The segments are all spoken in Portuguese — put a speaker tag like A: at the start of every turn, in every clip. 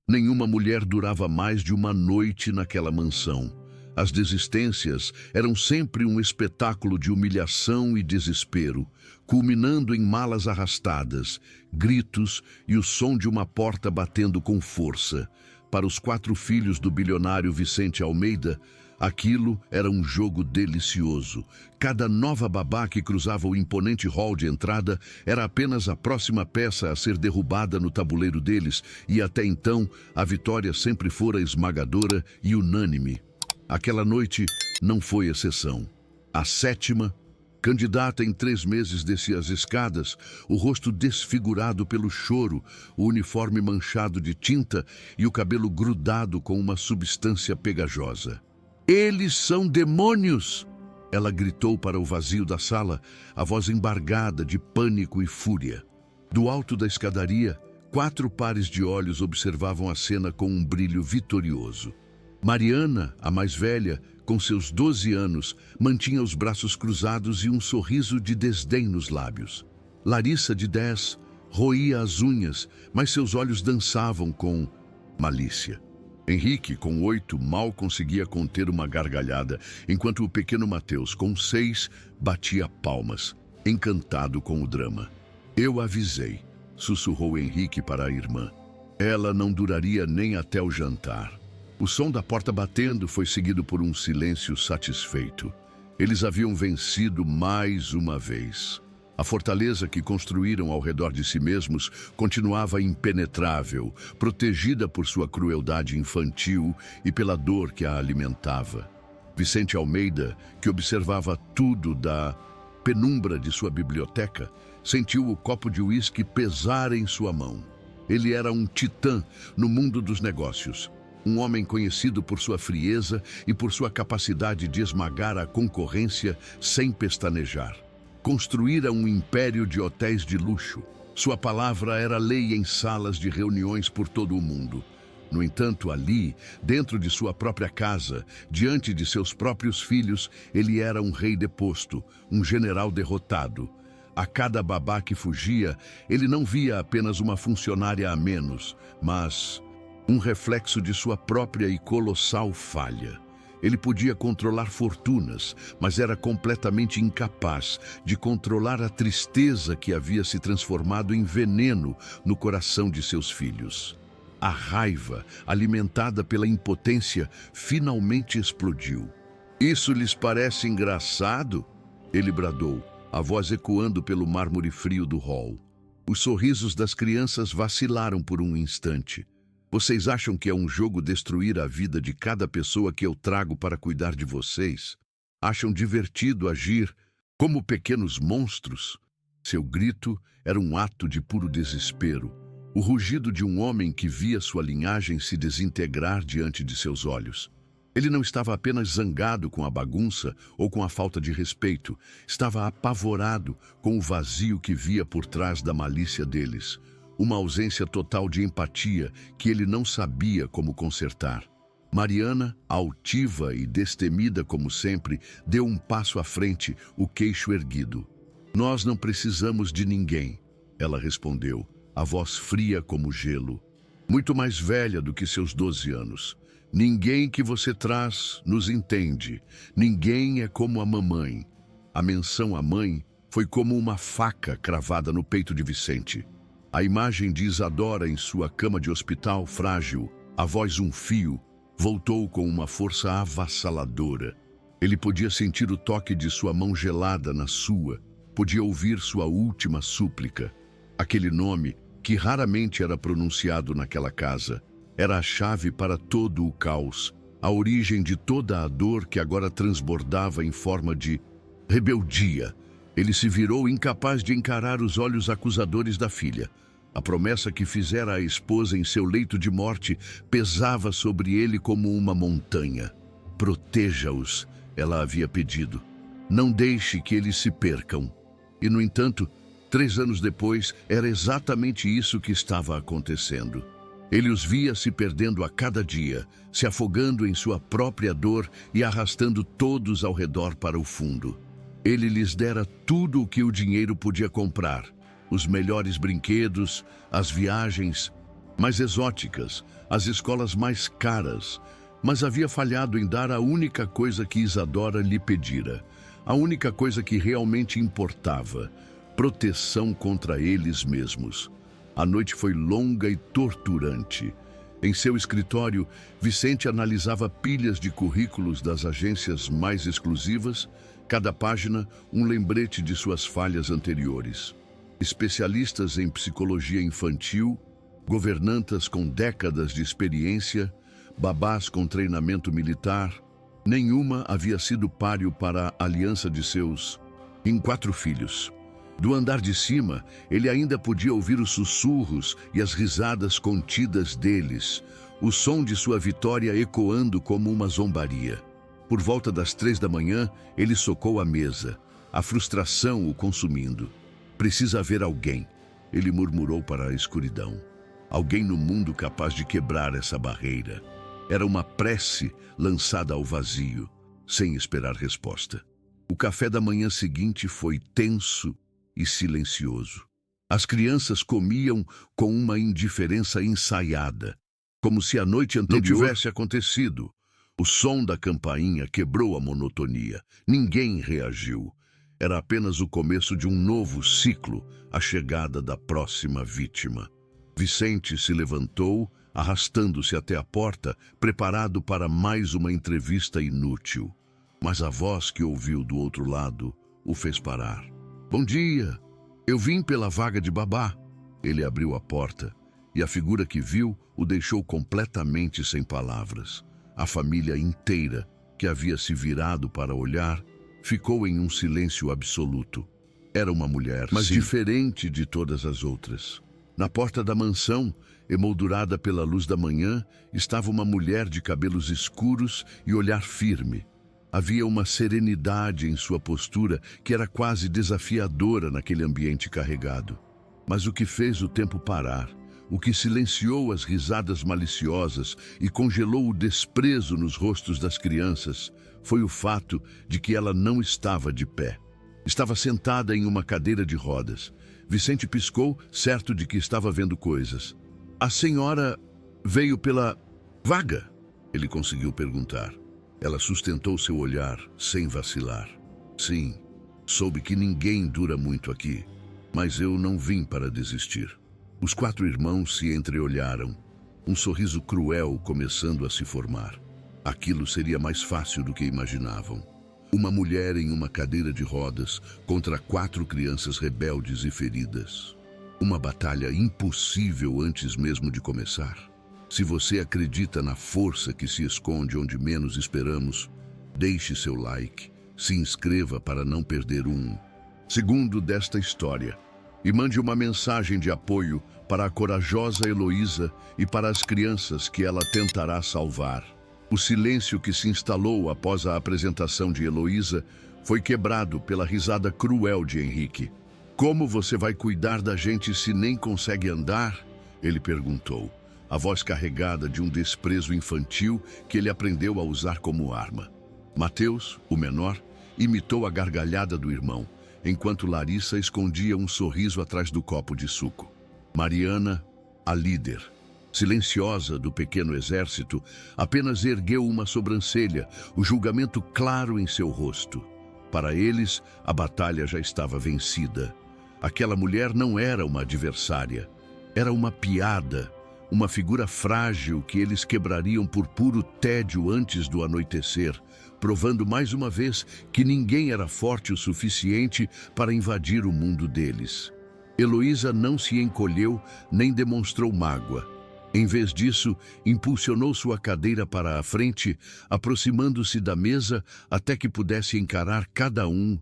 A: Nenhuma mulher durava mais de uma noite naquela mansão. As desistências eram sempre um espetáculo de humilhação e desespero, culminando em malas arrastadas, gritos e o som de uma porta batendo com força. Para os 4 filhos do bilionário Vicente Almeida, aquilo era um jogo delicioso. Cada nova babá que cruzava o imponente hall de entrada era apenas a próxima peça a ser derrubada no tabuleiro deles, e até então a vitória sempre fora esmagadora e unânime. Aquela noite não foi exceção. A 7ª, candidata em 3 meses, descia as escadas, o rosto desfigurado pelo choro, o uniforme manchado de tinta e o cabelo grudado com uma substância pegajosa. "Eles são demônios!" Ela gritou para o vazio da sala, a voz embargada de pânico e fúria. Do alto da escadaria, 4 pares de olhos observavam a cena com um brilho vitorioso. Mariana, a mais velha, com seus 12 anos, mantinha os braços cruzados e um sorriso de desdém nos lábios. Larissa, de 10, roía as unhas, mas seus olhos dançavam com malícia. Henrique, com 8, mal conseguia conter uma gargalhada, enquanto o pequeno Mateus, com 6, batia palmas, encantado com o drama. "Eu avisei", sussurrou Henrique para a irmã. Ela não duraria nem até o jantar. O som da porta batendo foi seguido por um silêncio satisfeito. Eles haviam vencido mais uma vez. A fortaleza que construíram ao redor de si mesmos continuava impenetrável, protegida por sua crueldade infantil e pela dor que a alimentava. Vicente Almeida, que observava tudo da penumbra de sua biblioteca, sentiu o copo de uísque pesar em sua mão. Ele era um titã no mundo dos negócios. Um homem conhecido por sua frieza e por sua capacidade de esmagar a concorrência sem pestanejar. Construíra um império de hotéis de luxo. Sua palavra era lei em salas de reuniões por todo o mundo. No entanto, ali, dentro de sua própria casa, diante de seus próprios filhos, ele era um rei deposto, um general derrotado. A cada babá que fugia, ele não via apenas uma funcionária a menos, mas um reflexo de sua própria e colossal falha. Ele podia controlar fortunas, mas era completamente incapaz de controlar a tristeza que havia se transformado em veneno no coração de seus filhos. A raiva, alimentada pela impotência, finalmente explodiu. "Isso lhes parece engraçado?" ele bradou, a voz ecoando pelo mármore frio do hall. Os sorrisos das crianças vacilaram por um instante. "Vocês acham que é um jogo destruir a vida de cada pessoa que eu trago para cuidar de vocês? Acham divertido agir como pequenos monstros?" Seu grito era um ato de puro desespero, o rugido de um homem que via sua linhagem se desintegrar diante de seus olhos. Ele não estava apenas zangado com a bagunça ou com a falta de respeito, estava apavorado com o vazio que via por trás da malícia deles. Uma ausência total de empatia que ele não sabia como consertar. Mariana, altiva e destemida como sempre, deu um passo à frente, o queixo erguido. "Nós não precisamos de ninguém", ela respondeu, a voz fria como gelo. "Muito mais velha do que seus 12 anos. Ninguém que você traz nos entende. Ninguém é como a mamãe." A menção à mãe foi como uma faca cravada no peito de Vicente. A imagem de Isadora em sua cama de hospital, frágil, a voz um fio, voltou com uma força avassaladora. Ele podia sentir o toque de sua mão gelada na sua, podia ouvir sua última súplica. Aquele nome, que raramente era pronunciado naquela casa, era a chave para todo o caos, a origem de toda a dor que agora transbordava em forma de rebeldia. Ele se virou incapaz de encarar os olhos acusadores da filha. A promessa que fizera à esposa em seu leito de morte pesava sobre ele como uma montanha. "Proteja-os", ela havia pedido. "Não deixe que eles se percam." E, no entanto, 3 anos depois, era exatamente isso que estava acontecendo. Ele os via se perdendo a cada dia, se afogando em sua própria dor e arrastando todos ao redor para o fundo. Ele lhes dera tudo o que o dinheiro podia comprar: os melhores brinquedos, as viagens, mais exóticas, as escolas mais caras, mas havia falhado em dar a única coisa que Isadora lhe pedira, a única coisa que realmente importava: proteção contra eles mesmos. A noite foi longa e torturante. Em seu escritório, Vicente analisava pilhas de currículos das agências mais exclusivas, cada página um lembrete de suas falhas anteriores. Especialistas em psicologia infantil, governantas com décadas de experiência, babás com treinamento militar, nenhuma havia sido páreo para a aliança de seus 4 filhos. Do andar de cima, ele ainda podia ouvir os sussurros e as risadas contidas deles, o som de sua vitória ecoando como uma zombaria. Por volta das 3 da manhã, ele socou a mesa, a frustração o consumindo. Precisa haver alguém, ele murmurou para a escuridão. Alguém no mundo capaz de quebrar essa barreira. Era uma prece lançada ao vazio, sem esperar resposta. O café da manhã seguinte foi tenso e silencioso. As crianças comiam com uma indiferença ensaiada, como se a noite anterior não tivesse acontecido. O som da campainha quebrou a monotonia. Ninguém reagiu. Era apenas o começo de um novo ciclo, a chegada da próxima vítima. Vicente se levantou, arrastando-se até a porta, preparado para mais uma entrevista inútil. Mas a voz que ouviu do outro lado o fez parar. Bom dia, eu vim pela vaga de babá. Ele abriu a porta e a figura que viu o deixou completamente sem palavras. A família inteira, que havia se virado para olhar, ficou em um silêncio absoluto. Era uma mulher, mas diferente de todas as outras. Na porta da mansão, emoldurada pela luz da manhã, estava uma mulher de cabelos escuros e olhar firme. Havia uma serenidade em sua postura que era quase desafiadora naquele ambiente carregado. Mas o que fez o tempo parar, o que silenciou as risadas maliciosas e congelou o desprezo nos rostos das crianças, foi o fato de que ela não estava de pé. Estava sentada em uma cadeira de rodas. Vicente piscou, certo de que estava vendo coisas. A senhora veio pela vaga? Ele conseguiu perguntar. Ela sustentou seu olhar, sem vacilar. Sim, soube que ninguém dura muito aqui, mas eu não vim para desistir. Os 4 irmãos se entreolharam, um sorriso cruel começando a se formar. Aquilo seria mais fácil do que imaginavam. Uma mulher em uma cadeira de rodas contra 4 crianças rebeldes e feridas. Uma batalha impossível antes mesmo de começar. Se você acredita na força que se esconde onde menos esperamos, deixe seu like, se inscreva para não perder um segundo desta história e mande uma mensagem de apoio para a corajosa Heloísa e para as crianças que ela tentará salvar. O silêncio que se instalou após a apresentação de Heloísa foi quebrado pela risada cruel de Henrique. Como você vai cuidar da gente se nem consegue andar? Ele perguntou. A voz carregada de um desprezo infantil que ele aprendeu a usar como arma. Mateus, o menor, imitou a gargalhada do irmão, enquanto Larissa escondia um sorriso atrás do copo de suco. Mariana, a líder, silenciosa do pequeno exército, apenas ergueu uma sobrancelha, o julgamento claro em seu rosto. Para eles, a batalha já estava vencida. Aquela mulher não era uma adversária, era uma piada. Uma figura frágil que eles quebrariam por puro tédio antes do anoitecer, provando mais uma vez que ninguém era forte o suficiente para invadir o mundo deles. Heloísa não se encolheu nem demonstrou mágoa. Em vez disso, impulsionou sua cadeira para a frente, aproximando-se da mesa até que pudesse encarar cada um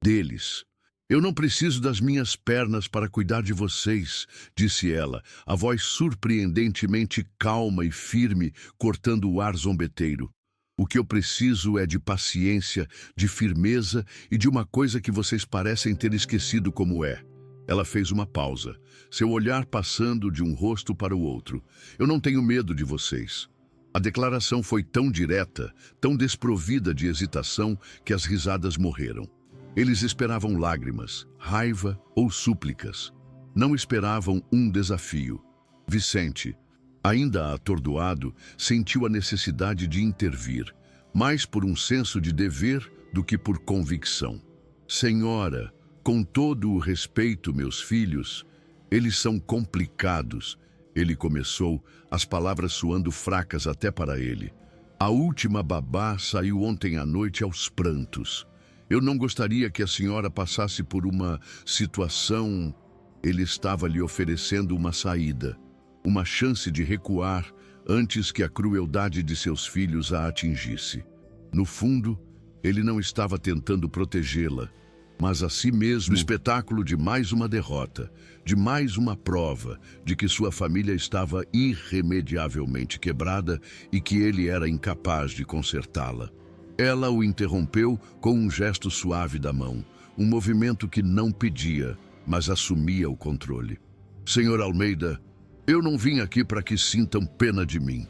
A: deles. Eu não preciso das minhas pernas para cuidar de vocês, disse ela, a voz surpreendentemente calma e firme, cortando o ar zombeteiro. O que eu preciso é de paciência, de firmeza e de uma coisa que vocês parecem ter esquecido como é. Ela fez uma pausa, seu olhar passando de um rosto para o outro. Eu não tenho medo de vocês. A declaração foi tão direta, tão desprovida de hesitação, que as risadas morreram. Eles esperavam lágrimas, raiva ou súplicas. Não esperavam um desafio. Vicente, ainda atordoado, sentiu a necessidade de intervir, mais por um senso de dever do que por convicção. Senhora, com todo o respeito, meus filhos, eles são complicados. Ele começou, as palavras soando fracas até para ele. A última babá saiu ontem à noite aos prantos. Eu não gostaria que a senhora passasse por uma situação... Ele estava lhe oferecendo uma saída, uma chance de recuar antes que a crueldade de seus filhos a atingisse. No fundo, ele não estava tentando protegê-la, mas a si mesmo, no espetáculo de mais uma derrota, de mais uma prova de que sua família estava irremediavelmente quebrada e que ele era incapaz de consertá-la. Ela o interrompeu com um gesto suave da mão, um movimento que não pedia, mas assumia o controle. Senhor Almeida, eu não vim aqui para que sintam pena de mim,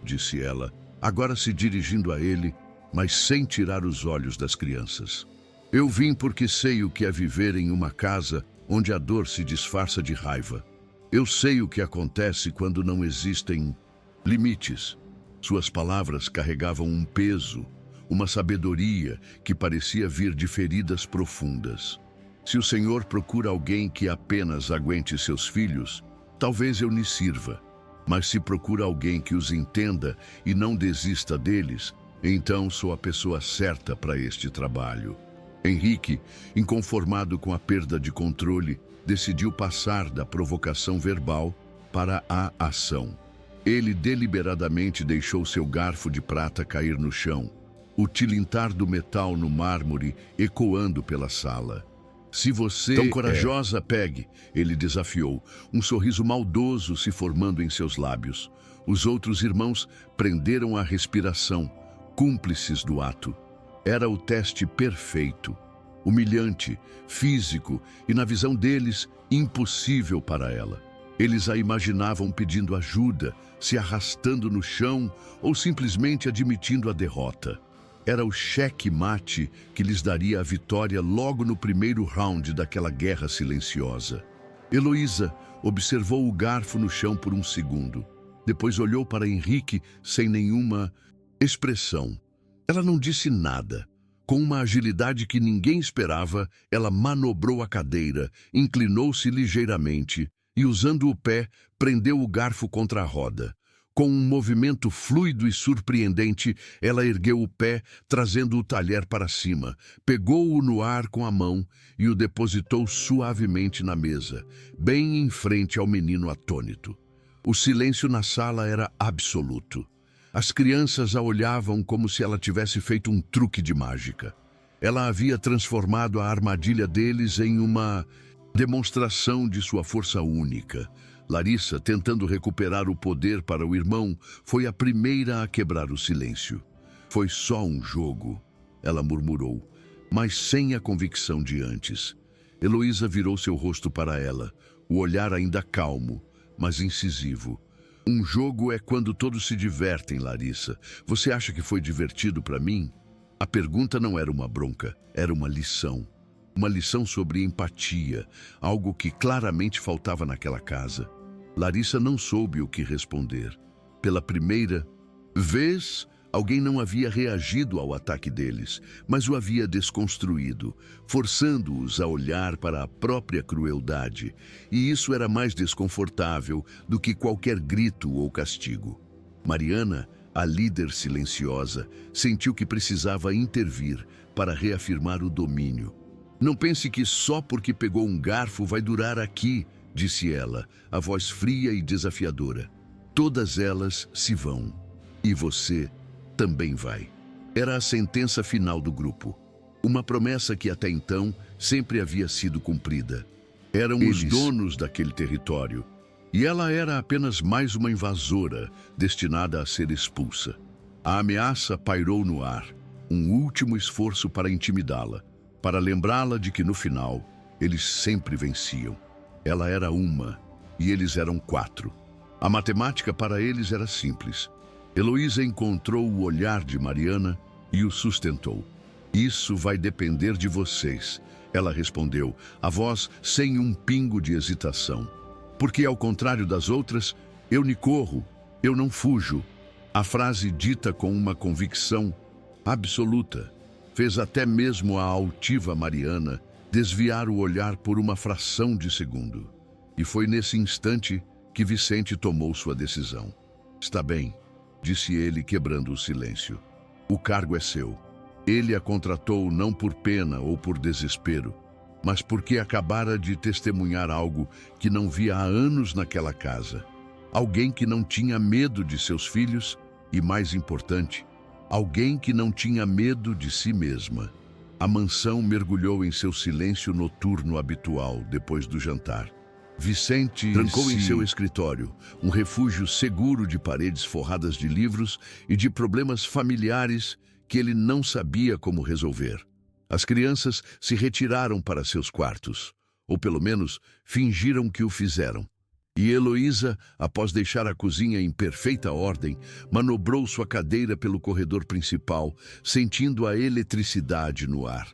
A: disse ela, agora se dirigindo a ele, mas sem tirar os olhos das crianças. Eu vim porque sei o que é viver em uma casa onde a dor se disfarça de raiva. Eu sei o que acontece quando não existem limites. Suas palavras carregavam um peso, uma sabedoria que parecia vir de feridas profundas. Se o Senhor procura alguém que apenas aguente seus filhos, talvez eu lhe sirva. Mas se procura alguém que os entenda e não desista deles, então sou a pessoa certa para este trabalho. Henrique, inconformado com a perda de controle, decidiu passar da provocação verbal para a ação. Ele deliberadamente deixou seu garfo de prata cair no chão, o tilintar do metal no mármore ecoando pela sala. Se você tão corajosa, pegue, ele desafiou, um sorriso maldoso se formando em seus lábios. Os outros irmãos prenderam a respiração, cúmplices do ato. Era o teste perfeito, humilhante, físico e, na visão deles, impossível para ela. Eles a imaginavam pedindo ajuda, se arrastando no chão ou simplesmente admitindo a derrota. Era o cheque-mate que lhes daria a vitória logo no primeiro round daquela guerra silenciosa. Heloísa observou o garfo no chão por um segundo. Depois olhou para Henrique sem nenhuma expressão. Ela não disse nada. Com uma agilidade que ninguém esperava, ela manobrou a cadeira, inclinou-se ligeiramente e, usando o pé, prendeu o garfo contra a roda. Com um movimento fluido e surpreendente, ela ergueu o pé, trazendo o talher para cima, pegou-o no ar com a mão e o depositou suavemente na mesa, bem em frente ao menino atônito. O silêncio na sala era absoluto. As crianças a olhavam como se ela tivesse feito um truque de mágica. Ela havia transformado a armadilha deles em uma demonstração de sua força única. Larissa, tentando recuperar o poder para o irmão, foi a primeira a quebrar o silêncio. Foi só um jogo, ela murmurou, mas sem a convicção de antes. Heloísa virou seu rosto para ela, o olhar ainda calmo, mas incisivo. Um jogo é quando todos se divertem, Larissa. Você acha que foi divertido para mim? A pergunta não era uma bronca, era uma lição. Uma lição sobre empatia, algo que claramente faltava naquela casa. Larissa não soube o que responder. Pela primeira vez, alguém não havia reagido ao ataque deles, mas o havia desconstruído, forçando-os a olhar para a própria crueldade, e isso era mais desconfortável do que qualquer grito ou castigo. Mariana, a líder silenciosa, sentiu que precisava intervir para reafirmar o domínio. Não pense que só porque pegou um garfo vai durar aqui, disse ela, a voz fria e desafiadora. Todas elas se vão. E você também vai. Era a sentença final do grupo. Uma promessa que até então sempre havia sido cumprida. Eram os donos daquele território. E ela era apenas mais uma invasora, destinada a ser expulsa. A ameaça pairou no ar. Um último esforço para intimidá-la. Para lembrá-la de que no final, eles sempre venciam. Ela era uma, e eles eram 4. A matemática para eles era simples. Heloísa encontrou o olhar de Mariana e o sustentou. Isso vai depender de vocês, ela respondeu, a voz sem um pingo de hesitação. Porque, ao contrário das outras, eu nem corro, eu não fujo. A frase dita com uma convicção absoluta fez até mesmo a altiva Mariana desviar o olhar por uma fração de segundo. E foi nesse instante que Vicente tomou sua decisão. Está bem, disse ele, quebrando o silêncio. O cargo é seu. Ele a contratou não por pena ou por desespero, mas porque acabara de testemunhar algo que não via há anos naquela casa. Alguém que não tinha medo de seus filhos e, mais importante, alguém que não tinha medo de si mesma. A mansão mergulhou em seu silêncio noturno habitual depois do jantar. Vicente trancou em seu escritório, um refúgio seguro de paredes forradas de livros e de problemas familiares que ele não sabia como resolver. As crianças se retiraram para seus quartos, ou pelo menos fingiram que o fizeram. E Heloísa, após deixar a cozinha em perfeita ordem, manobrou sua cadeira pelo corredor principal, sentindo a eletricidade no ar.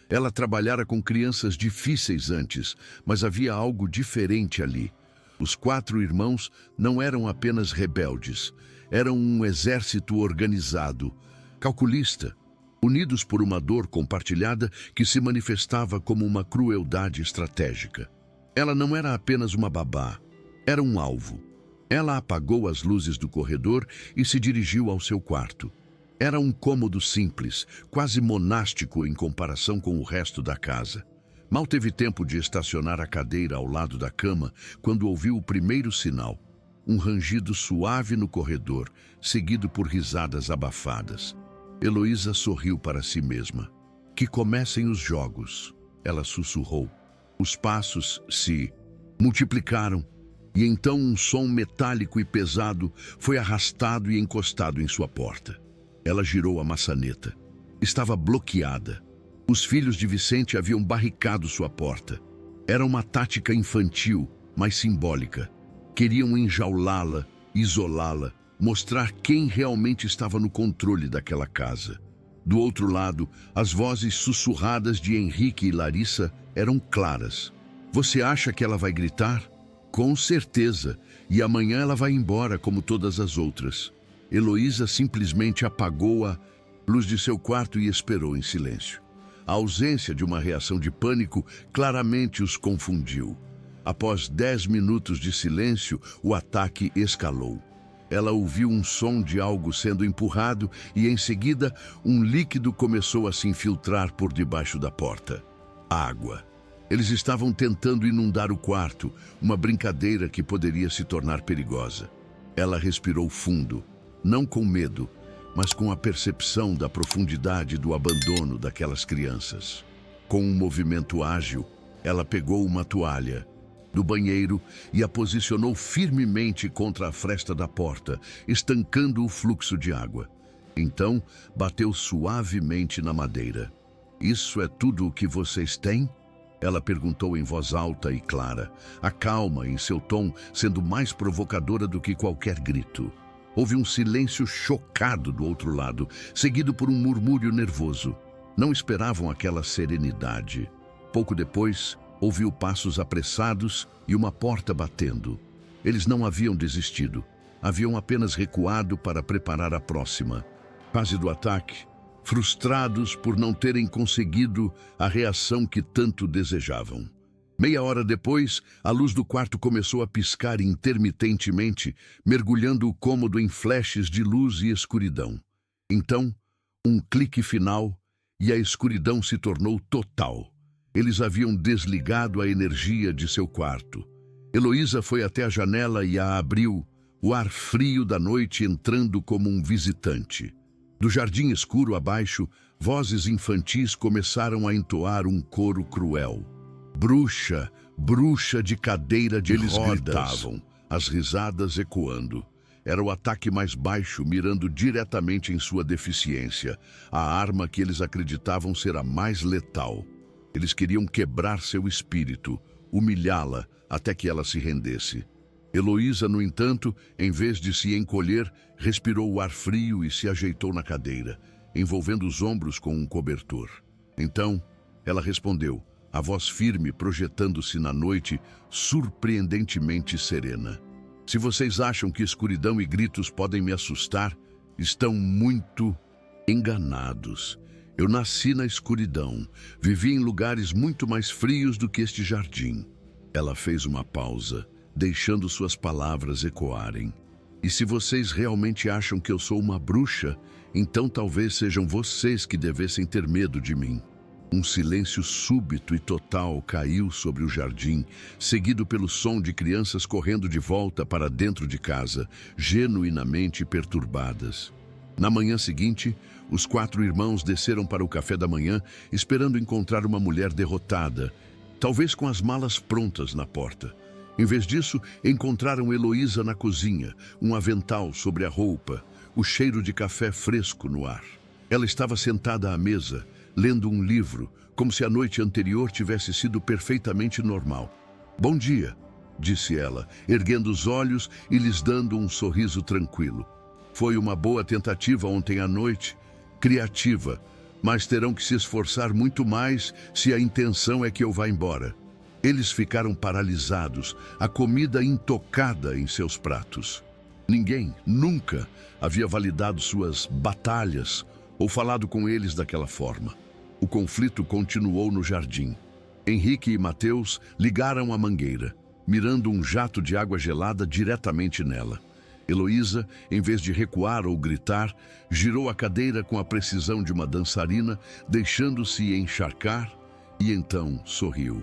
A: Ela trabalhara com crianças difíceis antes, mas havia algo diferente ali. Os 4 irmãos não eram apenas rebeldes, eram um exército organizado, calculista, unidos por uma dor compartilhada que se manifestava como uma crueldade estratégica. Ela não era apenas uma babá, era um alvo. Ela apagou as luzes do corredor e se dirigiu ao seu quarto. Era um cômodo simples, quase monástico em comparação com o resto da casa. Mal teve tempo de estacionar a cadeira ao lado da cama quando ouviu o primeiro sinal. Um rangido suave no corredor, seguido por risadas abafadas. Heloísa sorriu para si mesma. Que comecem os jogos, ela sussurrou. Os passos se multiplicaram e então um som metálico e pesado foi arrastado e encostado em sua porta. Ela girou a maçaneta. Estava bloqueada. Os filhos de Vicente haviam barricado sua porta. Era uma tática infantil, mas simbólica. Queriam enjaulá-la, isolá-la, mostrar quem realmente estava no controle daquela casa. Do outro lado, as vozes sussurradas de Henrique e Larissa eram claras. Você acha que ela vai gritar? Com certeza. E amanhã ela vai embora como todas as outras. Heloísa simplesmente apagou a luz de seu quarto e esperou em silêncio. A ausência de uma reação de pânico claramente os confundiu. Após 10 minutos de silêncio, o ataque escalou. Ela ouviu um som de algo sendo empurrado e, em seguida, um líquido começou a se infiltrar por debaixo da porta. Água. Eles estavam tentando inundar o quarto, uma brincadeira que poderia se tornar perigosa. Ela respirou fundo. Não com medo, mas com a percepção da profundidade do abandono daquelas crianças. Com um movimento ágil, ela pegou uma toalha do banheiro e a posicionou firmemente contra a fresta da porta, estancando o fluxo de água. Então, bateu suavemente na madeira. Isso é tudo o que vocês têm? Ela perguntou em voz alta e clara, a calma em seu tom sendo mais provocadora do que qualquer grito. Houve um silêncio chocado do outro lado, seguido por um murmúrio nervoso. Não esperavam aquela serenidade. Pouco depois, ouviu passos apressados e uma porta batendo. Eles não haviam desistido. Haviam apenas recuado para preparar a próxima. Fase do ataque, frustrados por não terem conseguido a reação que tanto desejavam. Meia hora depois, a luz do quarto começou a piscar intermitentemente, mergulhando o cômodo em flashes de luz e escuridão. Então, um clique final e a escuridão se tornou total. Eles haviam desligado a energia de seu quarto. Heloísa foi até a janela e a abriu, o ar frio da noite entrando como um visitante. Do jardim escuro abaixo, vozes infantis começaram a entoar um coro cruel. Bruxa, bruxa de cadeira de rodas. Eles gritavam, as risadas ecoando. Era o ataque mais baixo, mirando diretamente em sua deficiência, a arma que eles acreditavam ser a mais letal. Eles queriam quebrar seu espírito, humilhá-la até que ela se rendesse. Heloísa, no entanto, em vez de se encolher, respirou o ar frio e se ajeitou na cadeira, envolvendo os ombros com um cobertor. Então, ela respondeu, a voz firme projetando-se na noite, surpreendentemente serena. Se vocês acham que escuridão e gritos podem me assustar, estão muito enganados. Eu nasci na escuridão, vivi em lugares muito mais frios do que este jardim. Ela fez uma pausa, deixando suas palavras ecoarem. E se vocês realmente acham que eu sou uma bruxa, então talvez sejam vocês que devessem ter medo de mim. Um silêncio súbito e total caiu sobre o jardim, seguido pelo som de crianças correndo de volta para dentro de casa, genuinamente perturbadas. Na manhã seguinte, os 4 irmãos desceram para o café da manhã, esperando encontrar uma mulher derrotada, talvez com as malas prontas na porta. Em vez disso, encontraram Heloísa na cozinha, um avental sobre a roupa, o cheiro de café fresco no ar. Ela estava sentada à mesa, lendo um livro, como se a noite anterior tivesse sido perfeitamente normal. "Bom dia", disse ela, erguendo os olhos e lhes dando um sorriso tranquilo. "Foi uma boa tentativa ontem à noite, criativa, mas terão que se esforçar muito mais se a intenção é que eu vá embora." Eles ficaram paralisados, a comida intocada em seus pratos. Ninguém, nunca, havia validado suas batalhas ou falado com eles daquela forma. O conflito continuou no jardim. Henrique e Mateus ligaram a mangueira, mirando um jato de água gelada diretamente nela. Heloísa, em vez de recuar ou gritar, girou a cadeira com a precisão de uma dançarina, deixando-se encharcar, e então sorriu.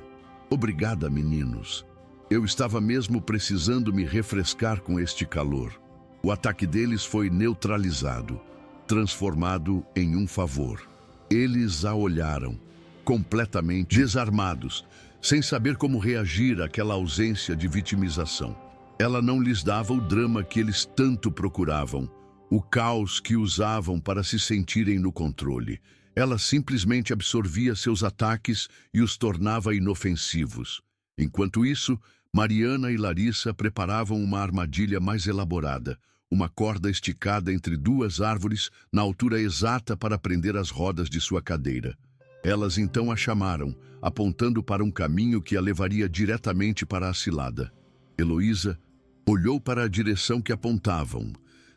A: "Obrigada, meninos. Eu estava mesmo precisando me refrescar com este calor." O ataque deles foi neutralizado, transformado em um favor. Eles a olharam, completamente desarmados, sem saber como reagir àquela ausência de vitimização. Ela não lhes dava o drama que eles tanto procuravam, o caos que usavam para se sentirem no controle. Ela simplesmente absorvia seus ataques e os tornava inofensivos. Enquanto isso, Mariana e Larissa preparavam uma armadilha mais elaborada, uma corda esticada entre 2 árvores na altura exata para prender as rodas de sua cadeira. Elas então a chamaram, apontando para um caminho que a levaria diretamente para a cilada. Heloísa olhou para a direção que apontavam,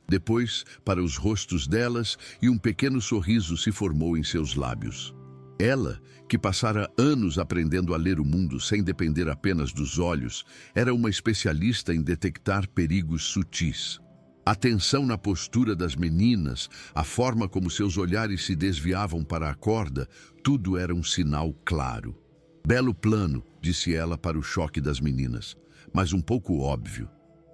A: depois para os rostos delas, e um pequeno sorriso se formou em seus lábios. Ela, que passara anos aprendendo a ler o mundo sem depender apenas dos olhos, era uma especialista em detectar perigos sutis. A tensão na postura das meninas, a forma como seus olhares se desviavam para a corda, tudo era um sinal claro. "Belo plano", disse ela para o choque das meninas, mas um pouco óbvio.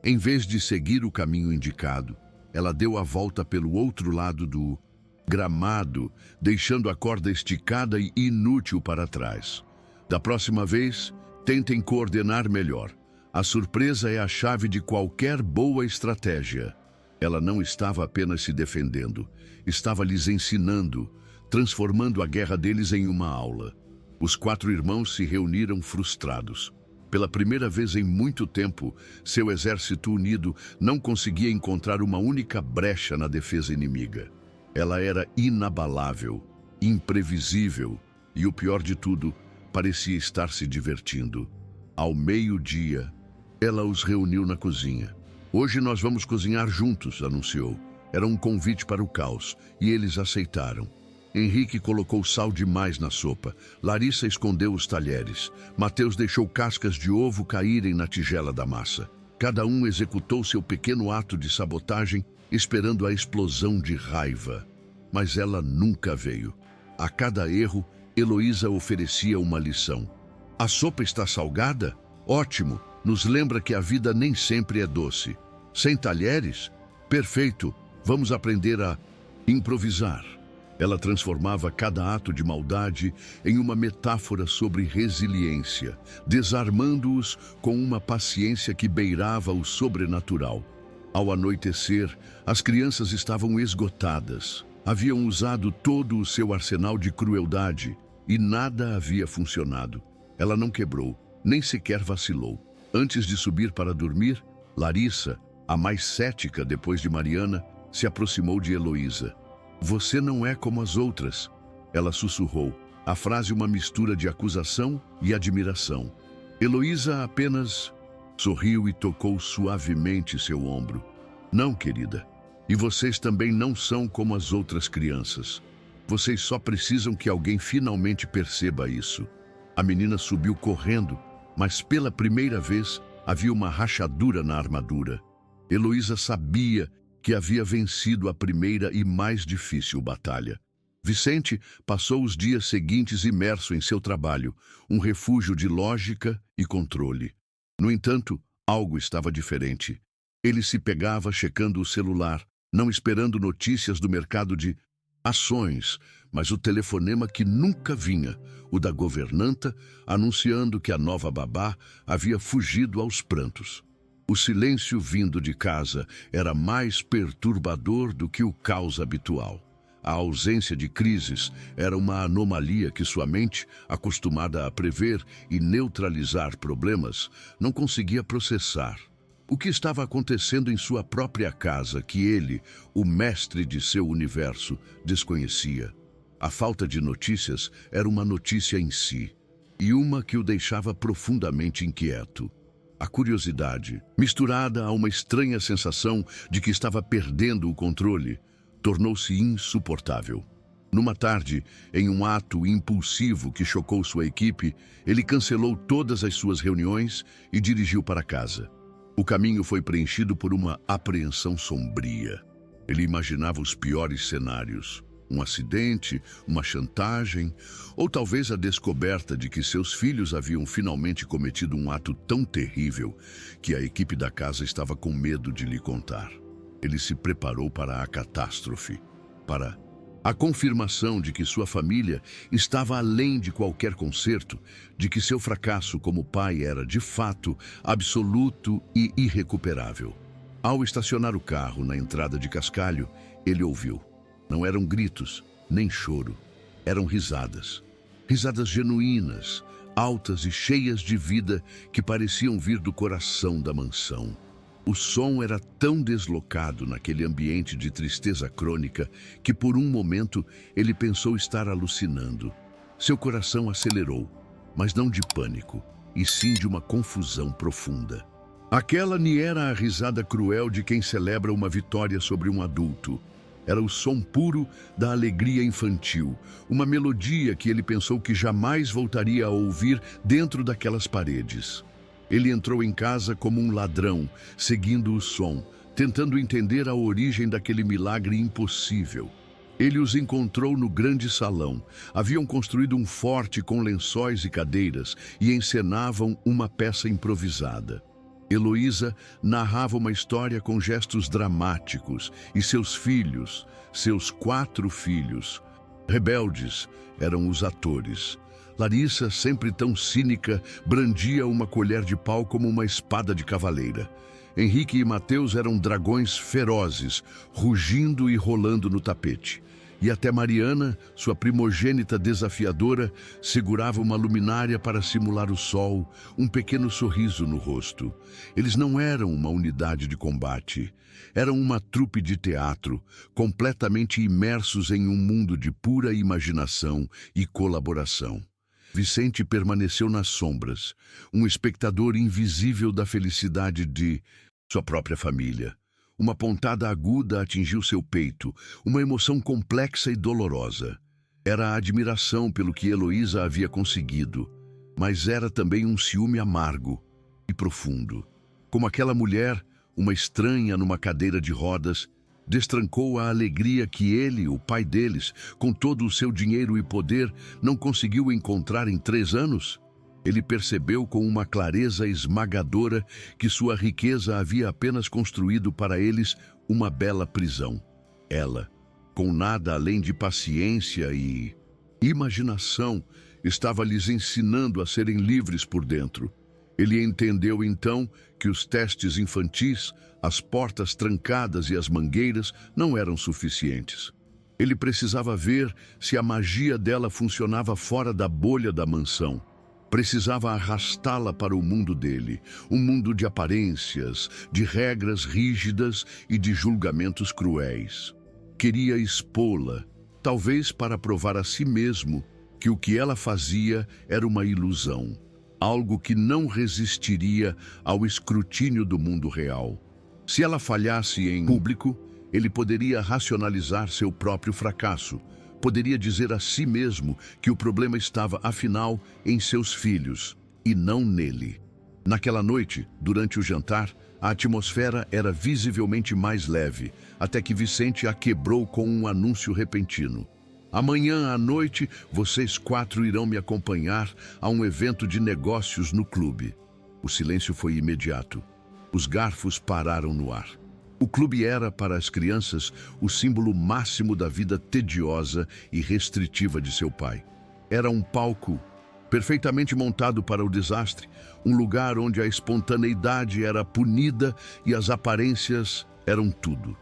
A: Em vez de seguir o caminho indicado, ela deu a volta pelo outro lado do gramado, deixando a corda esticada e inútil para trás. "Da próxima vez, tentem coordenar melhor. A surpresa é a chave de qualquer boa estratégia." Ela não estava apenas se defendendo, estava lhes ensinando, transformando a guerra deles em uma aula. Os 4 irmãos se reuniram frustrados. Pela primeira vez em muito tempo, seu exército unido não conseguia encontrar uma única brecha na defesa inimiga. Ela era inabalável, imprevisível e, o pior de tudo, parecia estar se divertindo. Ao meio-dia, ela os reuniu na cozinha. "Hoje nós vamos cozinhar juntos", anunciou. Era um convite para o caos, e eles aceitaram. Henrique colocou sal demais na sopa. Larissa escondeu os talheres. Mateus deixou cascas de ovo caírem na tigela da massa. Cada um executou seu pequeno ato de sabotagem, esperando a explosão de raiva. Mas ela nunca veio. A cada erro, Heloísa oferecia uma lição. "A sopa está salgada? Ótimo! Nos lembra que a vida nem sempre é doce. Sem talheres? Perfeito! Vamos aprender a improvisar." Ela transformava cada ato de maldade em uma metáfora sobre resiliência, desarmando-os com uma paciência que beirava o sobrenatural. Ao anoitecer, as crianças estavam esgotadas. Haviam usado todo o seu arsenal de crueldade e nada havia funcionado. Ela não quebrou, nem sequer vacilou. Antes de subir para dormir, Larissa, a mais cética depois de Mariana, se aproximou de Heloísa. "Você não é como as outras", ela sussurrou, A frase uma mistura de acusação e admiração. Heloísa apenas sorriu e tocou suavemente seu ombro. Não, querida. E vocês também não são como as outras crianças. Vocês só precisam que alguém finalmente perceba isso. A menina subiu correndo, mas pela primeira vez havia uma rachadura na armadura. Heloísa sabia que havia vencido a primeira e mais difícil batalha. Vicente passou os dias seguintes imerso em seu trabalho, um refúgio de lógica e controle. No entanto, algo estava diferente. Ele se pegava checando o celular, não esperando notícias do mercado de ações, mas o telefonema que nunca vinha, o da governanta, anunciando que a nova babá havia fugido aos prantos. O silêncio vindo de casa era mais perturbador do que o caos habitual. A ausência de crises era uma anomalia que sua mente, acostumada a prever e neutralizar problemas, não conseguia processar. O que estava acontecendo em sua própria casa que ele, o mestre de seu universo, desconhecia? A falta de notícias era uma notícia em si, e uma que o deixava profundamente inquieto. A curiosidade, misturada a uma estranha sensação de que estava perdendo o controle, tornou-se insuportável. Numa tarde, em um ato impulsivo que chocou sua equipe, ele cancelou todas as suas reuniões e dirigiu para casa. O caminho foi preenchido por uma apreensão sombria. Ele imaginava os piores cenários. Um acidente, uma chantagem, ou talvez a descoberta de que seus filhos haviam finalmente cometido um ato tão terrível que a equipe da casa estava com medo de lhe contar. Ele se preparou para a catástrofe, para a confirmação de que sua família estava além de qualquer conserto, de que seu fracasso como pai era, de fato, absoluto e irrecuperável. Ao estacionar o carro na entrada de Cascalho, ele ouviu. Não eram gritos, nem choro. Eram risadas. Risadas genuínas, altas e cheias de vida que pareciam vir do coração da mansão. O som era tão deslocado naquele ambiente de tristeza crônica que por um momento ele pensou estar alucinando. Seu coração acelerou, mas não de pânico, e sim de uma confusão profunda. Aquela nem era a risada cruel de quem celebra uma vitória sobre um adulto. Era o som puro da alegria infantil, uma melodia que ele pensou que jamais voltaria a ouvir dentro daquelas paredes. Ele entrou em casa como um ladrão, seguindo o som, tentando entender a origem daquele milagre impossível. Ele os encontrou no grande salão. Haviam construído um forte com lençóis e cadeiras e encenavam uma peça improvisada. Heloísa narrava uma história com gestos dramáticos e seus filhos, seus 4 filhos, rebeldes, eram os atores. Larissa, sempre tão cínica, brandia uma colher de pau como uma espada de cavaleira. Henrique e Mateus eram dragões ferozes, rugindo e rolando no tapete. E até Mariana, sua primogênita desafiadora, segurava uma luminária para simular o sol, um pequeno sorriso no rosto. Eles não eram uma unidade de combate. Eram uma trupe de teatro, completamente imersos em um mundo de pura imaginação e colaboração. Vicente permaneceu nas sombras, um espectador invisível da felicidade de sua própria família. Uma pontada aguda atingiu seu peito, uma emoção complexa e dolorosa. Era a admiração pelo que Heloísa havia conseguido, mas era também um ciúme amargo e profundo. Como aquela mulher, uma estranha numa cadeira de rodas, destrancou a alegria que ele, o pai deles, com todo o seu dinheiro e poder, não conseguiu encontrar em 3 anos? Ele percebeu com uma clareza esmagadora que sua riqueza havia apenas construído para eles uma bela prisão. Ela, com nada além de paciência e imaginação, estava lhes ensinando a serem livres por dentro. Ele entendeu então que os testes infantis, as portas trancadas e as mangueiras não eram suficientes. Ele precisava ver se a magia dela funcionava fora da bolha da mansão. Precisava arrastá-la para o mundo dele, um mundo de aparências, de regras rígidas e de julgamentos cruéis. Queria expô-la, talvez para provar a si mesmo que o que ela fazia era uma ilusão, algo que não resistiria ao escrutínio do mundo real. Se ela falhasse em público, ele poderia racionalizar seu próprio fracasso, poderia dizer a si mesmo que o problema estava, afinal, em seus filhos e não nele. Naquela noite, durante o jantar, a atmosfera era visivelmente mais leve, até que Vicente a quebrou com um anúncio repentino. Amanhã à noite, vocês 4 irão me acompanhar a um evento de negócios no clube. O silêncio foi imediato. Os garfos pararam no ar. O clube era, para as crianças, o símbolo máximo da vida tediosa e restritiva de seu pai. Era um palco perfeitamente montado para o desastre, um lugar onde a espontaneidade era punida e as aparências eram tudo.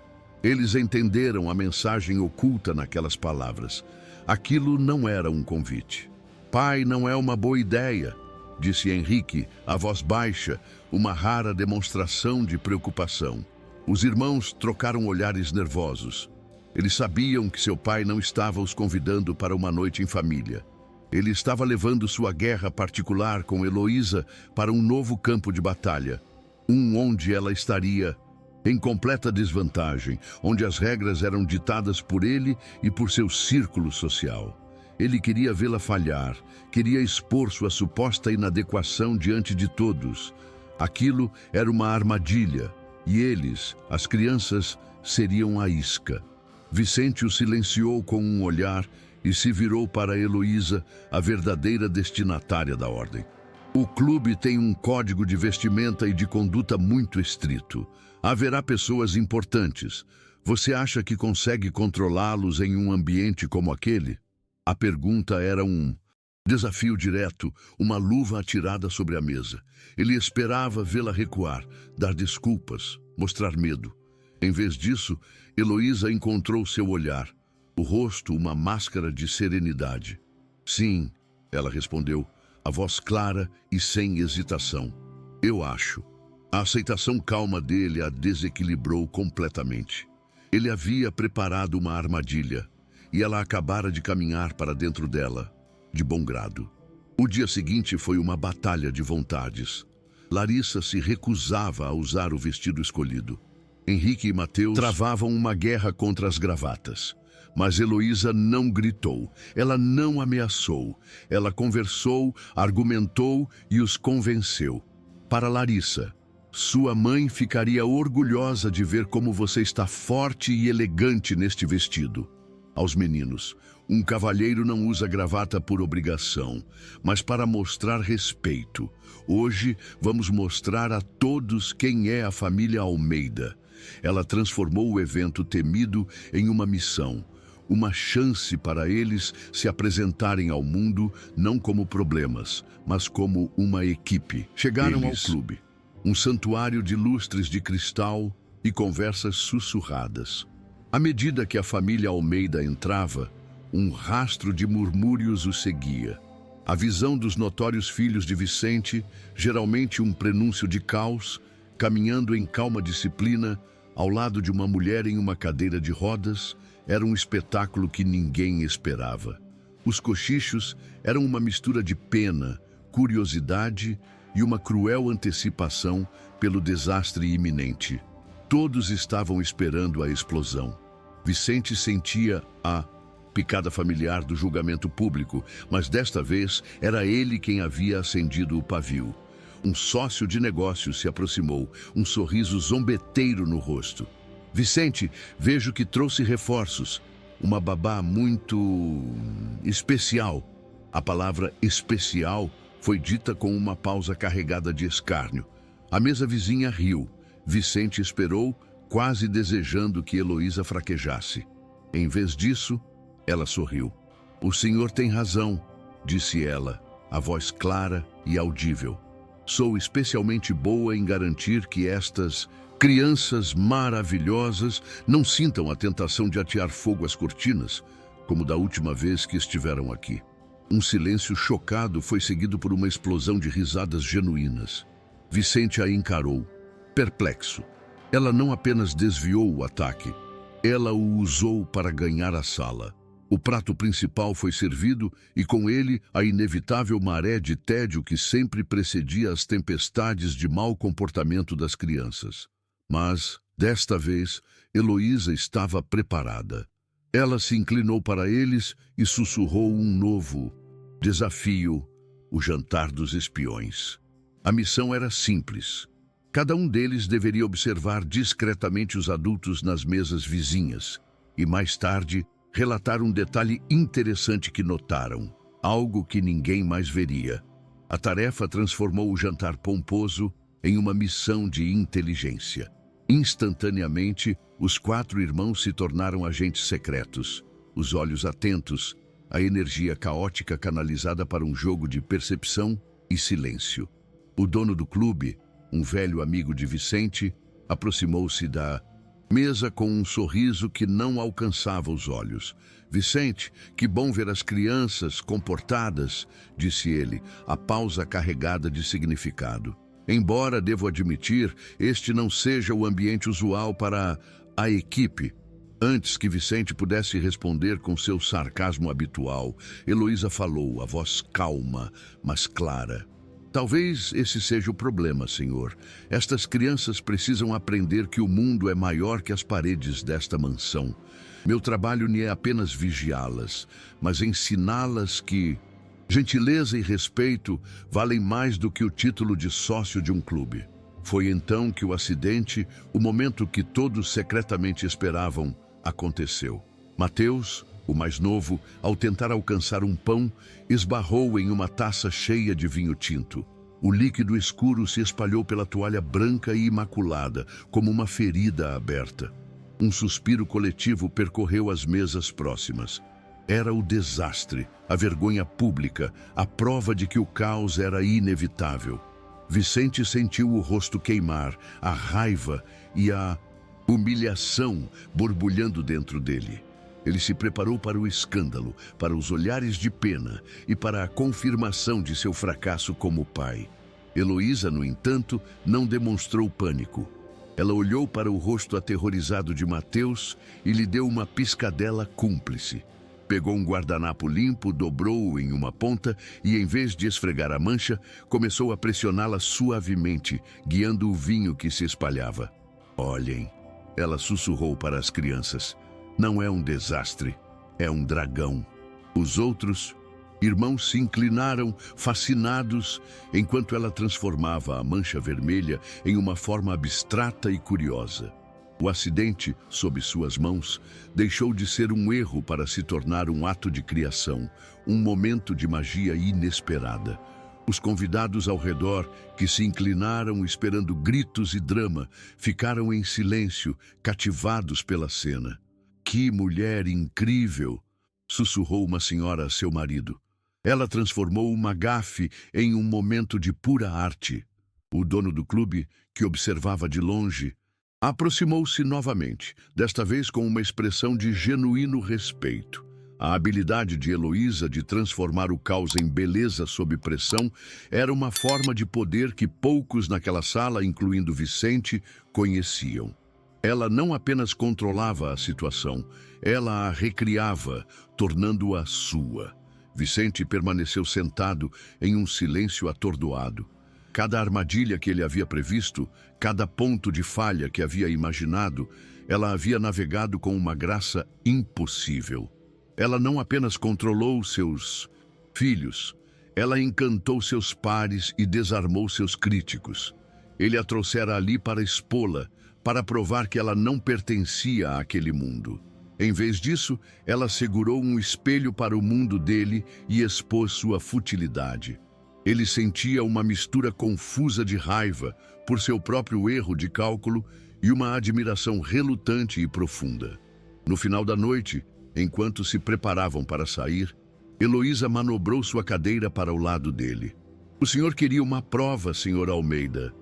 A: Eles entenderam a mensagem oculta naquelas palavras. Aquilo não era um convite. Pai, não é uma boa ideia, disse Henrique, a voz baixa, uma rara demonstração de preocupação. Os irmãos trocaram olhares nervosos. Eles sabiam que seu pai não estava os convidando para uma noite em família. Ele estava levando sua guerra particular com Heloísa para um novo campo de batalha, onde ela estaria em completa desvantagem, onde as regras eram ditadas por ele e por seu círculo social. Ele queria vê-la falhar, queria expor sua suposta inadequação diante de todos. Aquilo era uma armadilha, e eles, as crianças, seriam a isca. Vicente o silenciou com um olhar e se virou para Heloísa, a verdadeira destinatária da ordem. O clube tem um código de vestimenta e de conduta muito estrito. Haverá pessoas importantes. Você acha que consegue controlá-los em um ambiente como aquele? A pergunta era um desafio direto, uma luva atirada sobre a mesa. Ele esperava vê-la recuar, dar desculpas, mostrar medo. Em vez disso, Heloísa encontrou seu olhar, o rosto uma máscara de serenidade. Sim, ela respondeu, a voz clara e sem hesitação. Eu acho. A aceitação calma dele a desequilibrou completamente. Ele havia preparado uma armadilha, e ela acabara de caminhar para dentro dela, de bom grado. O dia seguinte foi uma batalha de vontades. Larissa se recusava a usar o vestido escolhido. Henrique e Mateus travavam uma guerra contra as gravatas. Mas Heloísa não gritou, ela não ameaçou. Ela conversou, argumentou e os convenceu. Para Larissa, sua mãe ficaria orgulhosa de ver como você está forte e elegante neste vestido. Aos meninos, um cavalheiro não usa gravata por obrigação, mas para mostrar respeito. Hoje vamos mostrar a todos quem é a família Almeida. Ela transformou o evento temido em uma missão, uma chance para eles se apresentarem ao mundo não como problemas, mas como uma equipe. Chegaram ao clube, um santuário de lustres de cristal e conversas sussurradas. À medida que a família Almeida entrava, um rastro de murmúrios o seguia. A visão dos notórios filhos de Vicente, geralmente um prenúncio de caos, caminhando em calma disciplina, ao lado de uma mulher em uma cadeira de rodas, era um espetáculo que ninguém esperava. Os cochichos eram uma mistura de pena, curiosidade e uma cruel antecipação pelo desastre iminente. Todos estavam esperando a explosão. Vicente sentia a picada familiar do julgamento público, mas desta vez era ele quem havia acendido o pavio. Um sócio de negócios se aproximou, um sorriso zombeteiro no rosto. Vicente, vejo que trouxe reforços. Uma babá muito especial. A palavra especial foi dita com uma pausa carregada de escárnio. A mesa vizinha riu. Vicente esperou, quase desejando que Heloísa fraquejasse. Em vez disso, ela sorriu. O senhor tem razão, disse ela, a voz clara e audível. Sou especialmente boa em garantir que estas crianças maravilhosas não sintam a tentação de atear fogo às cortinas, como da última vez que estiveram aqui. Um silêncio chocado foi seguido por uma explosão de risadas genuínas. Vicente a encarou, perplexo. Ela não apenas desviou o ataque, ela o usou para ganhar a sala. O prato principal foi servido e, com ele, a inevitável maré de tédio que sempre precedia as tempestades de mau comportamento das crianças. Mas, desta vez, Heloísa estava preparada. Ela se inclinou para eles e sussurrou um novo desafio: o jantar dos espiões. A missão era simples. Cada um deles deveria observar discretamente os adultos nas mesas vizinhas e, mais tarde, relatar um detalhe interessante que notaram, algo que ninguém mais veria. A tarefa transformou o jantar pomposo em uma missão de inteligência. Instantaneamente, os 4 irmãos se tornaram agentes secretos, os olhos atentos, a energia caótica canalizada para um jogo de percepção e silêncio. O dono do clube, um velho amigo de Vicente, aproximou-se da mesa com um sorriso que não alcançava os olhos. "Vicente, que bom ver as crianças comportadas", disse ele, a pausa carregada de significado. "Embora, devo admitir, este não seja o ambiente usual para a equipe." Antes que Vicente pudesse responder com seu sarcasmo habitual, Heloísa falou, a voz calma, mas clara. "Talvez esse seja o problema, senhor. Estas crianças precisam aprender que o mundo é maior que as paredes desta mansão. Meu trabalho não é apenas vigiá-las, mas ensiná-las que gentileza e respeito valem mais do que o título de sócio de um clube." Foi então que o acidente, o momento que todos secretamente esperavam, aconteceu. Mateus, o mais novo, ao tentar alcançar um pão, esbarrou em uma taça cheia de vinho tinto. O líquido escuro se espalhou pela toalha branca e imaculada, como uma ferida aberta. Um suspiro coletivo percorreu as mesas próximas. Era o desastre, a vergonha pública, a prova de que o caos era inevitável. Vicente sentiu o rosto queimar, a raiva e a humilhação borbulhando dentro dele. Ele se preparou para o escândalo, para os olhares de pena e para a confirmação de seu fracasso como pai. Heloísa, no entanto, não demonstrou pânico. Ela olhou para o rosto aterrorizado de Mateus e lhe deu uma piscadela cúmplice. Pegou um guardanapo limpo, dobrou-o em uma ponta e, em vez de esfregar a mancha, começou a pressioná-la suavemente, guiando o vinho que se espalhava. "Olhem", ela sussurrou para as crianças. "Não é um desastre, é um dragão." Os outros irmãos se inclinaram, fascinados, enquanto ela transformava a mancha vermelha em uma forma abstrata e curiosa. O acidente, sob suas mãos, deixou de ser um erro para se tornar um ato de criação, um momento de magia inesperada. Os convidados ao redor, que se inclinaram esperando gritos e drama, ficaram em silêncio, cativados pela cena. "Que mulher incrível!" sussurrou uma senhora a seu marido. Ela transformou uma gafe em um momento de pura arte. O dono do clube, que observava de longe, aproximou-se novamente, desta vez com uma expressão de genuíno respeito. A habilidade de Heloísa de transformar o caos em beleza sob pressão era uma forma de poder que poucos naquela sala, incluindo Vicente, conheciam. Ela não apenas controlava a situação, ela a recriava, tornando-a sua. Vicente permaneceu sentado em um silêncio atordoado. Cada armadilha que ele havia previsto, cada ponto de falha que havia imaginado, ela havia navegado com uma graça impossível. Ela não apenas controlou seus filhos, ela encantou seus pares e desarmou seus críticos. Ele a trouxera ali para expô-la, para provar que ela não pertencia àquele mundo. Em vez disso, ela segurou um espelho para o mundo dele e expôs sua futilidade. Ele sentia uma mistura confusa de raiva por seu próprio erro de cálculo e uma admiração relutante e profunda. No final da noite, enquanto se preparavam para sair, Heloísa manobrou sua cadeira para o lado dele. "O senhor queria uma prova, senhor Almeida",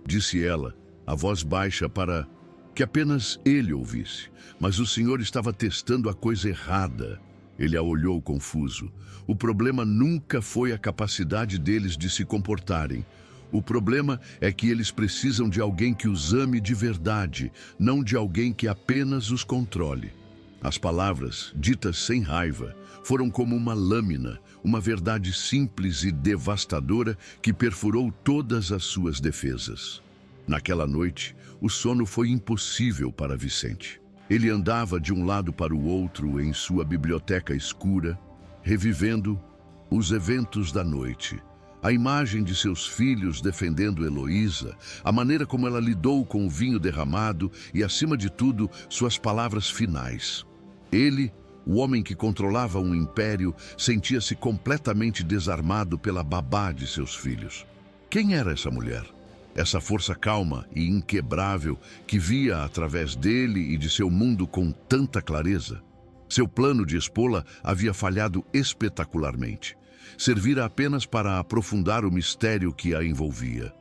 A: disse ela, a voz baixa para que apenas ele ouvisse. "Mas o senhor estava testando a coisa errada." Ele a olhou confuso. "O problema nunca foi a capacidade deles de se comportarem. O problema é que eles precisam de alguém que os ame de verdade, não de alguém que apenas os controle." As palavras, ditas sem raiva, foram como uma lâmina, uma verdade simples e devastadora que perfurou todas as suas defesas. Naquela noite, o sono foi impossível para Vicente. Ele andava de um lado para o outro em sua biblioteca escura, revivendo os eventos da noite. A imagem de seus filhos defendendo Heloísa, a maneira como ela lidou com o vinho derramado e, acima de tudo, suas palavras finais. Ele, o homem que controlava um império, sentia-se completamente desarmado pela babá de seus filhos. Quem era essa mulher? Essa força calma e inquebrável que via através dele e de seu mundo com tanta clareza? Seu plano de expô-la havia falhado espetacularmente. Servira apenas para aprofundar o mistério que a envolvia.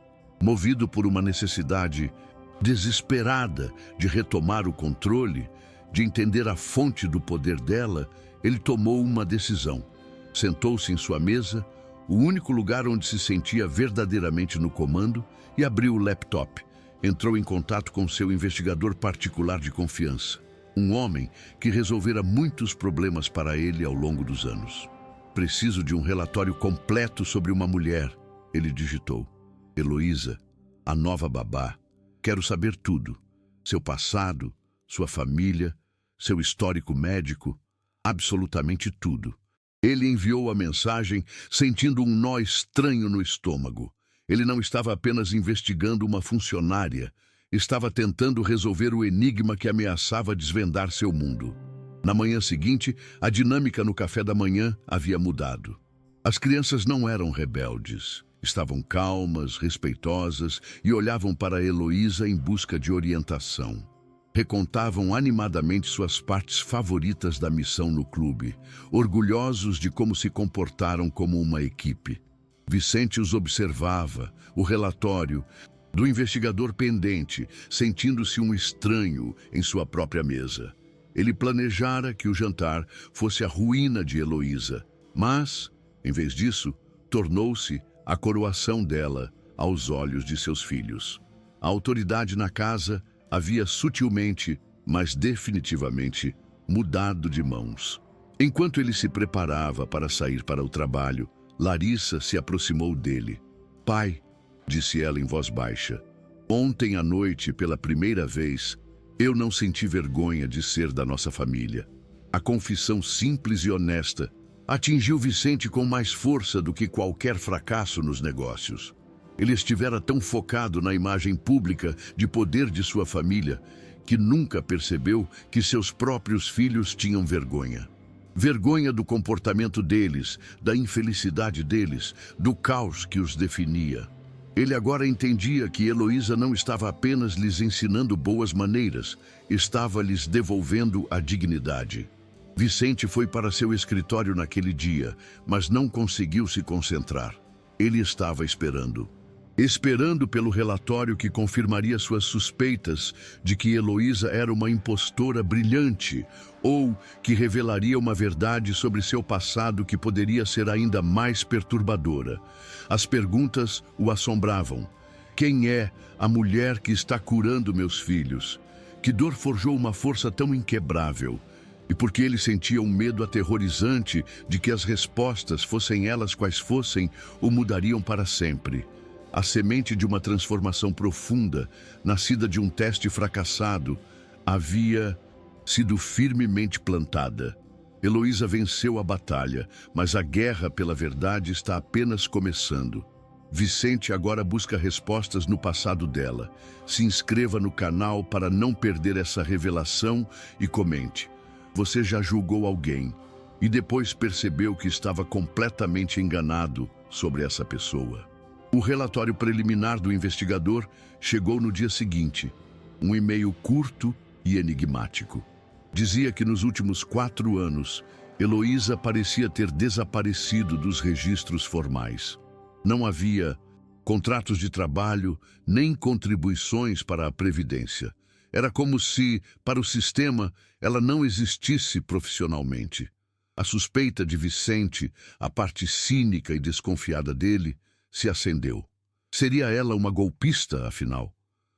A: Movido por uma necessidade desesperada de retomar o controle, de entender a fonte do poder dela, ele tomou uma decisão. Sentou-se em sua mesa, o único lugar onde se sentia verdadeiramente no comando, e abriu o laptop. Entrou em contato com seu investigador particular de confiança, um homem que resolvera muitos problemas para ele ao longo dos anos. Preciso de um relatório completo sobre uma mulher, ele digitou. Heloísa, a nova babá. Quero saber tudo. Seu passado, sua família, seu histórico médico, absolutamente tudo. Ele enviou a mensagem sentindo um nó estranho no estômago. Ele não estava apenas investigando uma funcionária, estava tentando resolver o enigma que ameaçava desvendar seu mundo. Na manhã seguinte, a dinâmica no café da manhã havia mudado. As crianças não eram rebeldes. Estavam calmas, respeitosas e olhavam para Heloísa em busca de orientação. Recontavam animadamente suas partes favoritas da missão no clube, orgulhosos de como se comportaram como uma equipe. Vicente os observava, o relatório do investigador pendente, sentindo-se um estranho em sua própria mesa. Ele planejara que o jantar fosse a ruína de Heloísa, mas, em vez disso, tornou-se a coroação dela aos olhos de seus filhos. A autoridade na casa havia sutilmente, mas definitivamente, mudado de mãos. Enquanto ele se preparava para sair para o trabalho, Larissa se aproximou dele. Pai, disse ela em voz baixa, ontem à noite, pela primeira vez, eu não senti vergonha de ser da nossa família. A confissão simples e honesta atingiu Vicente com mais força do que qualquer fracasso nos negócios. Ele estivera tão focado na imagem pública de poder de sua família que nunca percebeu que seus próprios filhos tinham vergonha. Vergonha do comportamento deles, da infelicidade deles, do caos que os definia. Ele agora entendia que Heloísa não estava apenas lhes ensinando boas maneiras, estava lhes devolvendo a dignidade. Vicente foi para seu escritório naquele dia, mas não conseguiu se concentrar. Ele estava esperando. Esperando pelo relatório que confirmaria suas suspeitas de que Heloísa era uma impostora brilhante, ou que revelaria uma verdade sobre seu passado que poderia ser ainda mais perturbadora. As perguntas o assombravam. Quem é a mulher que está curando meus filhos? Que dor forjou uma força tão inquebrável? E porque ele sentia um medo aterrorizante de que as respostas, fossem elas quais fossem, o mudariam para sempre. A semente de uma transformação profunda, nascida de um teste fracassado, havia sido firmemente plantada. Heloísa venceu a batalha, mas a guerra pela verdade está apenas começando. Vicente agora busca respostas no passado dela. Se inscreva no canal para não perder essa revelação e comente. Você já julgou alguém e depois percebeu que estava completamente enganado sobre essa pessoa. O relatório preliminar do investigador chegou no dia seguinte. Um e-mail curto e enigmático. Dizia que nos últimos 4 anos, Heloísa parecia ter desaparecido dos registros formais. Não havia contratos de trabalho, nem contribuições para a Previdência. Era como se, para o sistema, ela não existisse profissionalmente. A suspeita de Vicente, a parte cínica e desconfiada dele, se acendeu. Seria ela uma golpista, afinal?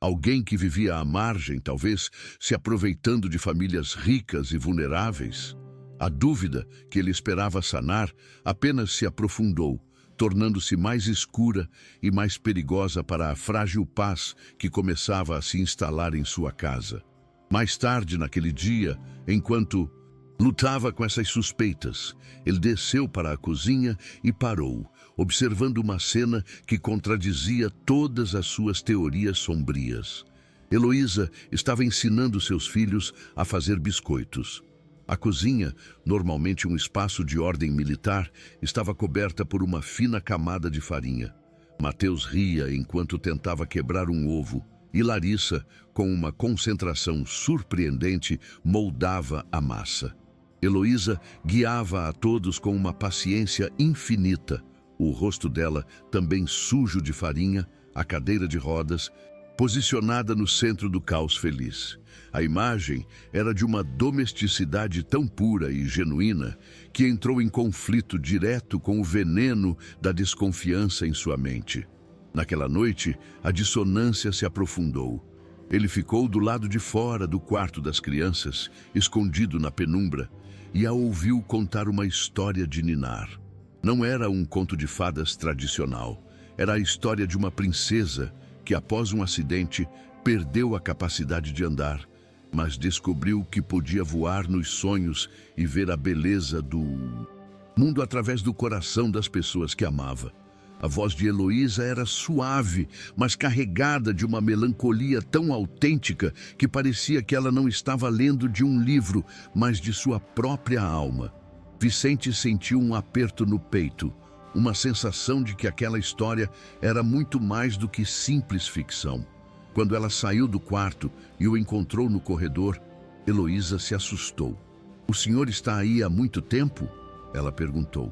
A: Alguém que vivia à margem, talvez se aproveitando de famílias ricas e vulneráveis? A dúvida que ele esperava sanar apenas se aprofundou, tornando-se mais escura e mais perigosa para a frágil paz que começava a se instalar em sua casa. Mais tarde naquele dia, enquanto lutava com essas suspeitas, ele desceu para a cozinha e parou, observando uma cena que contradizia todas as suas teorias sombrias. Heloísa estava ensinando seus filhos a fazer biscoitos. A cozinha, normalmente um espaço de ordem militar, estava coberta por uma fina camada de farinha. Mateus ria enquanto tentava quebrar um ovo, e Larissa, com uma concentração surpreendente, moldava a massa. Heloísa guiava a todos com uma paciência infinita, o rosto dela também sujo de farinha, a cadeira de rodas, posicionada no centro do caos feliz. A imagem era de uma domesticidade tão pura e genuína que entrou em conflito direto com o veneno da desconfiança em sua mente. Naquela noite, a dissonância se aprofundou. Ele ficou do lado de fora do quarto das crianças, escondido na penumbra, e a ouviu contar uma história de ninar. Não era um conto de fadas tradicional. Era a história de uma princesa que, após um acidente, perdeu a capacidade de andar, mas descobriu que podia voar nos sonhos e ver a beleza do mundo através do coração das pessoas que amava. A voz de Heloísa era suave, mas carregada de uma melancolia tão autêntica que parecia que ela não estava lendo de um livro, mas de sua própria alma. Vicente sentiu um aperto no peito, uma sensação de que aquela história era muito mais do que simples ficção. Quando ela saiu do quarto e o encontrou no corredor, Heloísa se assustou. "O senhor está aí há muito tempo?" ela perguntou.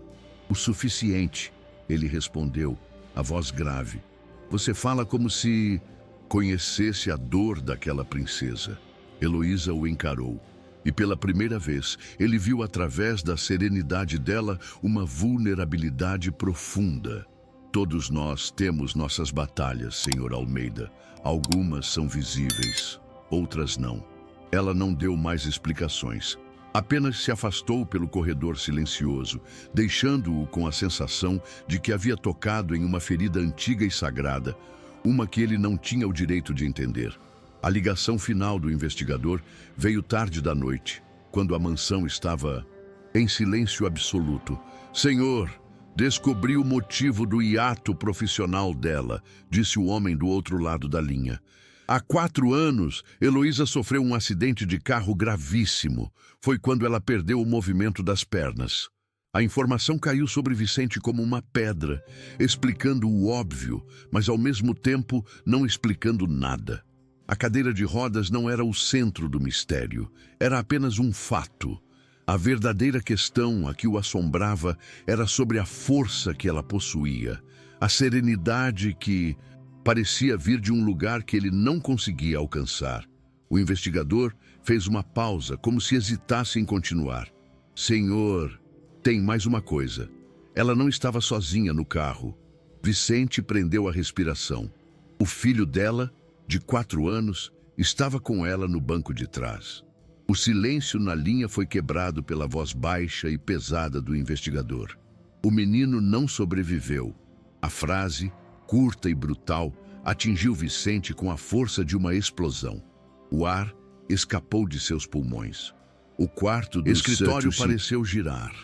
A: "O suficiente", ele respondeu, a voz grave. "Você fala como se conhecesse a dor daquela princesa." Heloísa o encarou. E pela primeira vez, ele viu através da serenidade dela uma vulnerabilidade profunda. "Todos nós temos nossas batalhas, Sr. Almeida. Algumas são visíveis, outras não." Ela não deu mais explicações. Apenas se afastou pelo corredor silencioso, deixando-o com a sensação de que havia tocado em uma ferida antiga e sagrada, uma que ele não tinha o direito de entender. A ligação final do investigador veio tarde da noite, quando a mansão estava em silêncio absoluto. "Senhor, descobri o motivo do hiato profissional dela", disse o homem do outro lado da linha. "Há 4 anos, Heloísa sofreu um acidente de carro gravíssimo. Foi quando ela perdeu o movimento das pernas." A informação caiu sobre Vicente como uma pedra, explicando o óbvio, mas ao mesmo tempo não explicando nada. A cadeira de rodas não era o centro do mistério, era apenas um fato. A verdadeira questão a que o assombrava era sobre a força que ela possuía, a serenidade que parecia vir de um lugar que ele não conseguia alcançar. O investigador fez uma pausa, como se hesitasse em continuar. "Senhor, tem mais uma coisa. Ela não estava sozinha no carro." Vicente prendeu a respiração. O filho dela, de 4 anos, estava com ela no banco de trás. O silêncio na linha foi quebrado pela voz baixa e pesada do investigador. "O menino não sobreviveu." A frase, curta e brutal, atingiu Vicente com a força de uma explosão. O ar escapou de seus pulmões. O quarto do escritório pareceu girar.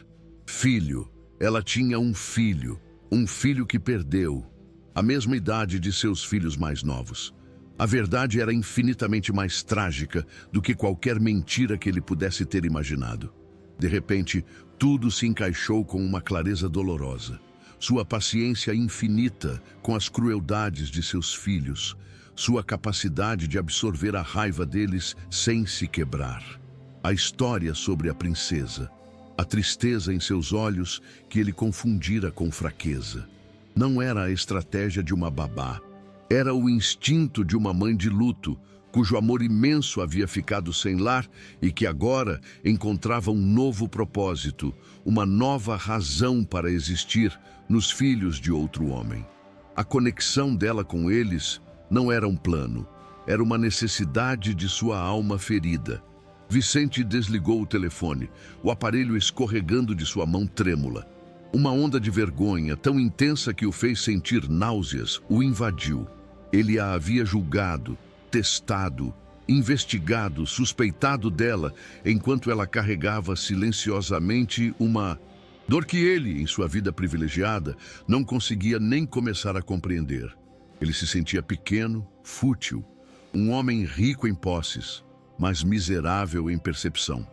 A: Filho. Ela tinha um filho que perdeu, a mesma idade de seus filhos mais novos. A verdade era infinitamente mais trágica do que qualquer mentira que ele pudesse ter imaginado. De repente, tudo se encaixou com uma clareza dolorosa. Sua paciência infinita com as crueldades de seus filhos, sua capacidade de absorver a raiva deles sem se quebrar. A história sobre a princesa, a tristeza em seus olhos que ele confundira com fraqueza. Não era a estratégia de uma babá. Era o instinto de uma mãe de luto, cujo amor imenso havia ficado sem lar e que agora encontrava um novo propósito, uma nova razão para existir nos filhos de outro homem. A conexão dela com eles não era um plano, era uma necessidade de sua alma ferida. Vicente desligou o telefone, o aparelho escorregando de sua mão trêmula. Uma onda de vergonha tão intensa que o fez sentir náuseas o invadiu. Ele a havia julgado, testado, investigado, suspeitado dela, enquanto ela carregava silenciosamente uma dor que ele, em sua vida privilegiada, não conseguia nem começar a compreender. Ele se sentia pequeno, fútil, um homem rico em posses, mas miserável em percepção.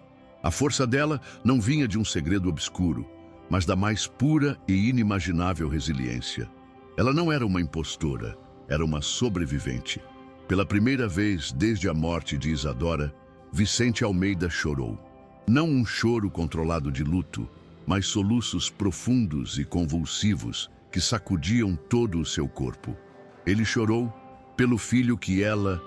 A: A força dela não vinha de um segredo obscuro, mas da mais pura e inimaginável resiliência. Ela não era uma impostora, era uma sobrevivente. Pela primeira vez desde a morte de Isadora, Vicente Almeida chorou. Não um choro controlado de luto, mas soluços profundos e convulsivos que sacudiam todo o seu corpo. Ele chorou pelo filho que ela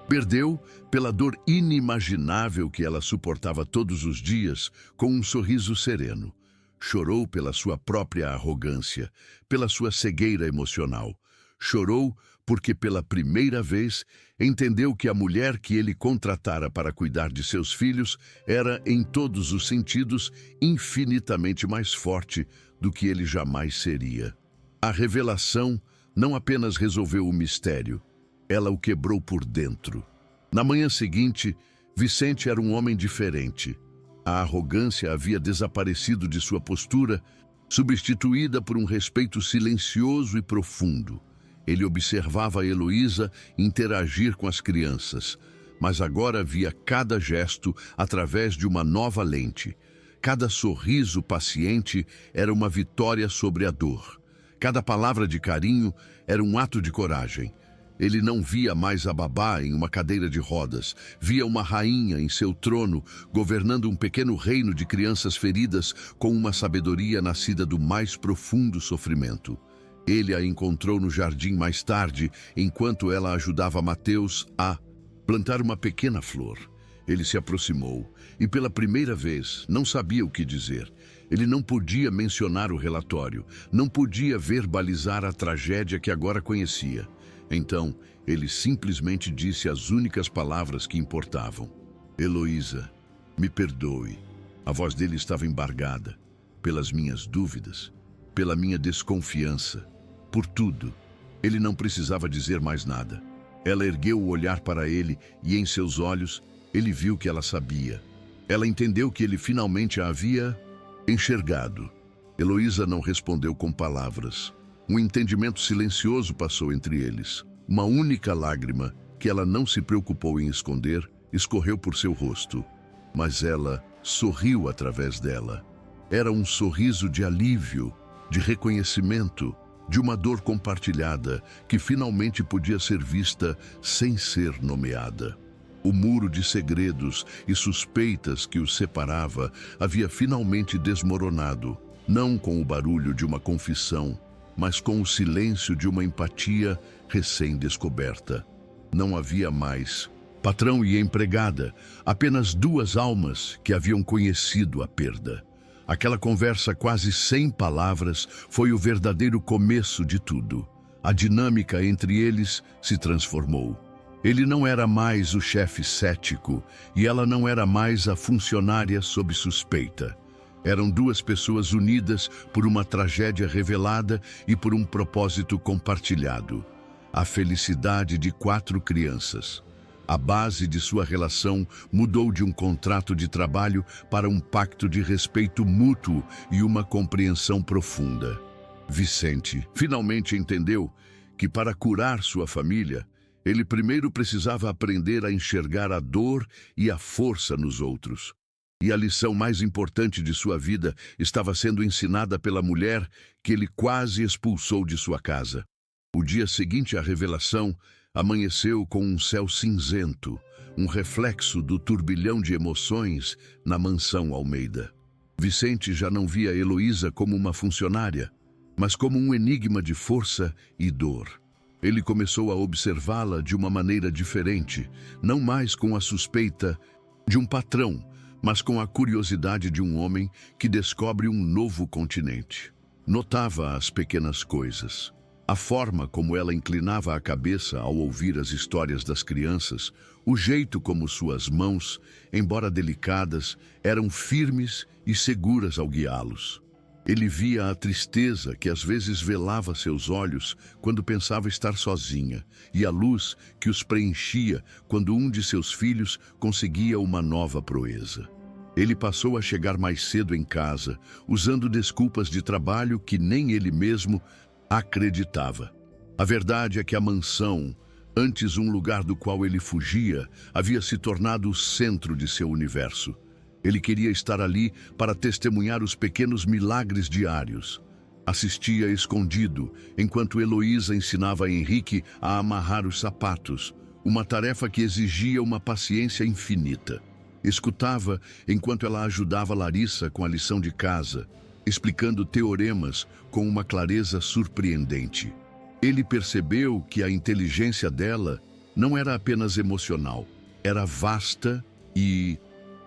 A: perdeu, pela dor inimaginável que ela suportava todos os dias com um sorriso sereno. Chorou pela sua própria arrogância, pela sua cegueira emocional. Chorou porque pela primeira vez entendeu que a mulher que ele contratara para cuidar de seus filhos era, em todos os sentidos, infinitamente mais forte do que ele jamais seria. A revelação não apenas resolveu o mistério, ela o quebrou por dentro. Na manhã seguinte, Vicente era um homem diferente. A arrogância havia desaparecido de sua postura, substituída por um respeito silencioso e profundo. Ele observava a Heloísa interagir com as crianças, mas agora via cada gesto através de uma nova lente. Cada sorriso paciente era uma vitória sobre a dor. Cada palavra de carinho era um ato de coragem. Ele não via mais a babá em uma cadeira de rodas, via uma rainha em seu trono, governando um pequeno reino de crianças feridas com uma sabedoria nascida do mais profundo sofrimento. Ele a encontrou no jardim mais tarde, enquanto ela ajudava Mateus a plantar uma pequena flor. Ele se aproximou e, pela primeira vez, não sabia o que dizer. Ele não podia mencionar o relatório, não podia verbalizar a tragédia que agora conhecia. Então, ele simplesmente disse as únicas palavras que importavam. Heloísa, me perdoe. A voz dele estava embargada, pelas minhas dúvidas, pela minha desconfiança, por tudo. Ele não precisava dizer mais nada. Ela ergueu o olhar para ele e em seus olhos, ele viu que ela sabia. Ela entendeu que ele finalmente a havia enxergado. Heloísa não respondeu com palavras. Um entendimento silencioso passou entre eles. Uma única lágrima, que ela não se preocupou em esconder, escorreu por seu rosto. Mas ela sorriu através dela. Era um sorriso de alívio, de reconhecimento, de uma dor compartilhada que finalmente podia ser vista sem ser nomeada. O muro de segredos e suspeitas que os separava havia finalmente desmoronado, não com o barulho de uma confissão, mas com o silêncio de uma empatia recém-descoberta. Não havia mais patrão e empregada, apenas duas almas que haviam conhecido a perda. Aquela conversa quase sem palavras foi o verdadeiro começo de tudo. A dinâmica entre eles se transformou. Ele não era mais o chefe cético e ela não era mais a funcionária sob suspeita. Eram duas pessoas unidas por uma tragédia revelada e por um propósito compartilhado. A felicidade de 4 crianças. A base de sua relação mudou de um contrato de trabalho para um pacto de respeito mútuo e uma compreensão profunda. Vicente finalmente entendeu que para curar sua família, ele primeiro precisava aprender a enxergar a dor e a força nos outros. E a lição mais importante de sua vida estava sendo ensinada pela mulher que ele quase expulsou de sua casa. O dia seguinte à revelação amanheceu com um céu cinzento, um reflexo do turbilhão de emoções na mansão Almeida. Vicente já não via Heloísa como uma funcionária, mas como um enigma de força e dor. Ele começou a observá-la de uma maneira diferente, não mais com a suspeita de um patrão, mas com a curiosidade de um homem que descobre um novo continente. Notava as pequenas coisas. A forma como ela inclinava a cabeça ao ouvir as histórias das crianças, o jeito como suas mãos, embora delicadas, eram firmes e seguras ao guiá-los. Ele via a tristeza que às vezes velava seus olhos quando pensava estar sozinha, e a luz que os preenchia quando um de seus filhos conseguia uma nova proeza. Ele passou a chegar mais cedo em casa, usando desculpas de trabalho que nem ele mesmo acreditava. A verdade é que a mansão, antes um lugar do qual ele fugia, havia se tornado o centro de seu universo. Ele queria estar ali para testemunhar os pequenos milagres diários. Assistia escondido, enquanto Heloísa ensinava a Henrique a amarrar os sapatos, uma tarefa que exigia uma paciência infinita. Escutava enquanto ela ajudava Larissa com a lição de casa, explicando teoremas com uma clareza surpreendente. Ele percebeu que a inteligência dela não era apenas emocional, era vasta e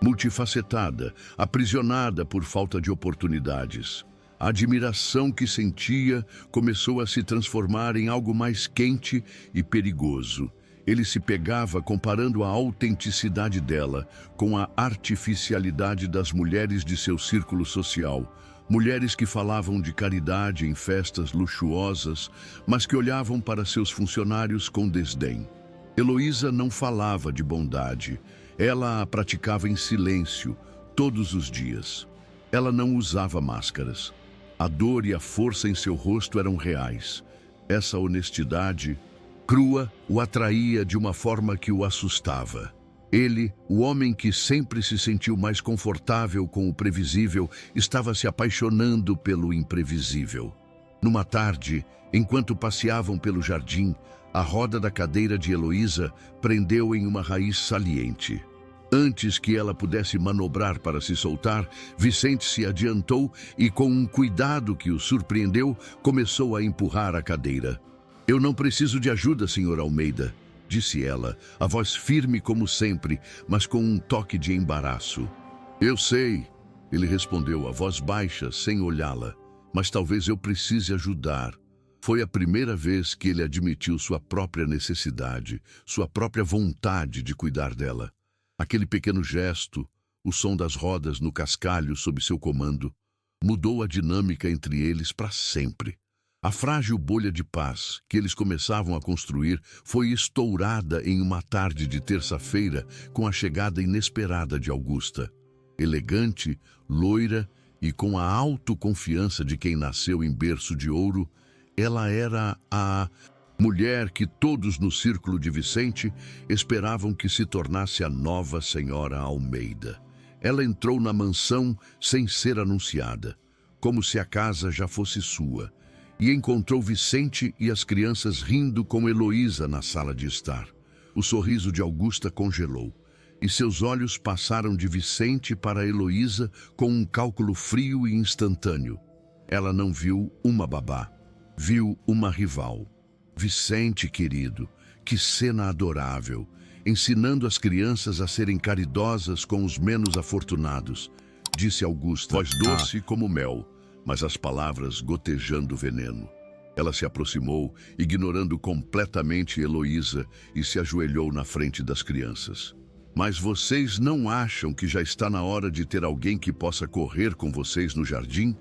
A: multifacetada, aprisionada por falta de oportunidades. A admiração que sentia começou a se transformar em algo mais quente e perigoso. Ele se pegava comparando a autenticidade dela com a artificialidade das mulheres de seu círculo social. Mulheres que falavam de caridade em festas luxuosas, mas que olhavam para seus funcionários com desdém. Heloísa não falava de bondade. Ela a praticava em silêncio, todos os dias. Ela não usava máscaras. A dor e a força em seu rosto eram reais. Essa honestidade crua o atraía de uma forma que o assustava. Ele, o homem que sempre se sentiu mais confortável com o previsível, estava se apaixonando pelo imprevisível. Numa tarde, enquanto passeavam pelo jardim, a roda da cadeira de Heloísa prendeu em uma raiz saliente. Antes que ela pudesse manobrar para se soltar, Vicente se adiantou e, com um cuidado que o surpreendeu, começou a empurrar a cadeira. "Eu não preciso de ajuda, Sr. Almeida", disse ela, a voz firme como sempre, mas com um toque de embaraço. "Eu sei", ele respondeu, a voz baixa, sem olhá-la, "mas talvez eu precise ajudar." Foi a primeira vez que ele admitiu sua própria necessidade, sua própria vontade de cuidar dela. Aquele pequeno gesto, o som das rodas no cascalho sob seu comando, mudou a dinâmica entre eles para sempre. A frágil bolha de paz que eles começavam a construir foi estourada em uma tarde de terça-feira com a chegada inesperada de Augusta. Elegante, loira e com a autoconfiança de quem nasceu em berço de ouro, ela era a mulher que todos no círculo de Vicente esperavam que se tornasse a nova senhora Almeida. Ela entrou na mansão sem ser anunciada, como se a casa já fosse sua, e encontrou Vicente e as crianças rindo com Heloísa na sala de estar. O sorriso de Augusta congelou, e seus olhos passaram de Vicente para Heloísa com um cálculo frio e instantâneo. Ela não viu uma babá, viu uma rival. "Vicente, querido, que cena adorável, ensinando as crianças a serem caridosas com os menos afortunados", disse Augusta, voz doce como mel, mas as palavras gotejando veneno. Ela se aproximou, ignorando completamente Heloísa, e se ajoelhou na frente das crianças. "Mas vocês não acham que já está na hora de ter alguém que possa correr com vocês no jardim?"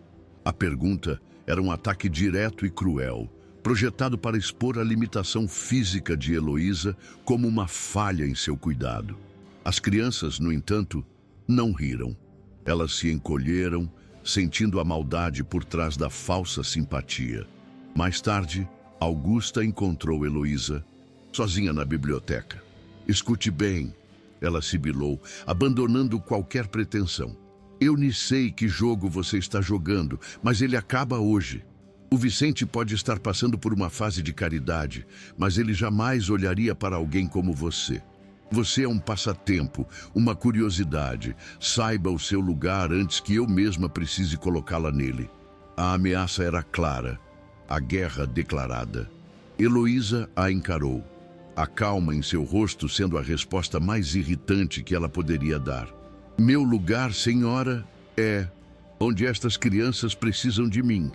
A: A pergunta era um ataque direto e cruel, projetado para expor a limitação física de Heloísa como uma falha em seu cuidado. As crianças, no entanto, não riram. Elas se encolheram, sentindo a maldade por trás da falsa simpatia. Mais tarde, Augusta encontrou Heloísa, sozinha na biblioteca. "Escute bem", ela sibilou, abandonando qualquer pretensão. "Eu nem sei que jogo você está jogando, mas ele acaba hoje. O Vicente pode estar passando por uma fase de caridade, mas ele jamais olharia para alguém como você. Você é um passatempo, uma curiosidade. Saiba o seu lugar antes que eu mesma precise colocá-la nele." A ameaça era clara, a guerra declarada. Heloísa a encarou, a calma em seu rosto sendo a resposta mais irritante que ela poderia dar. "Meu lugar, senhora, é onde estas crianças precisam de mim.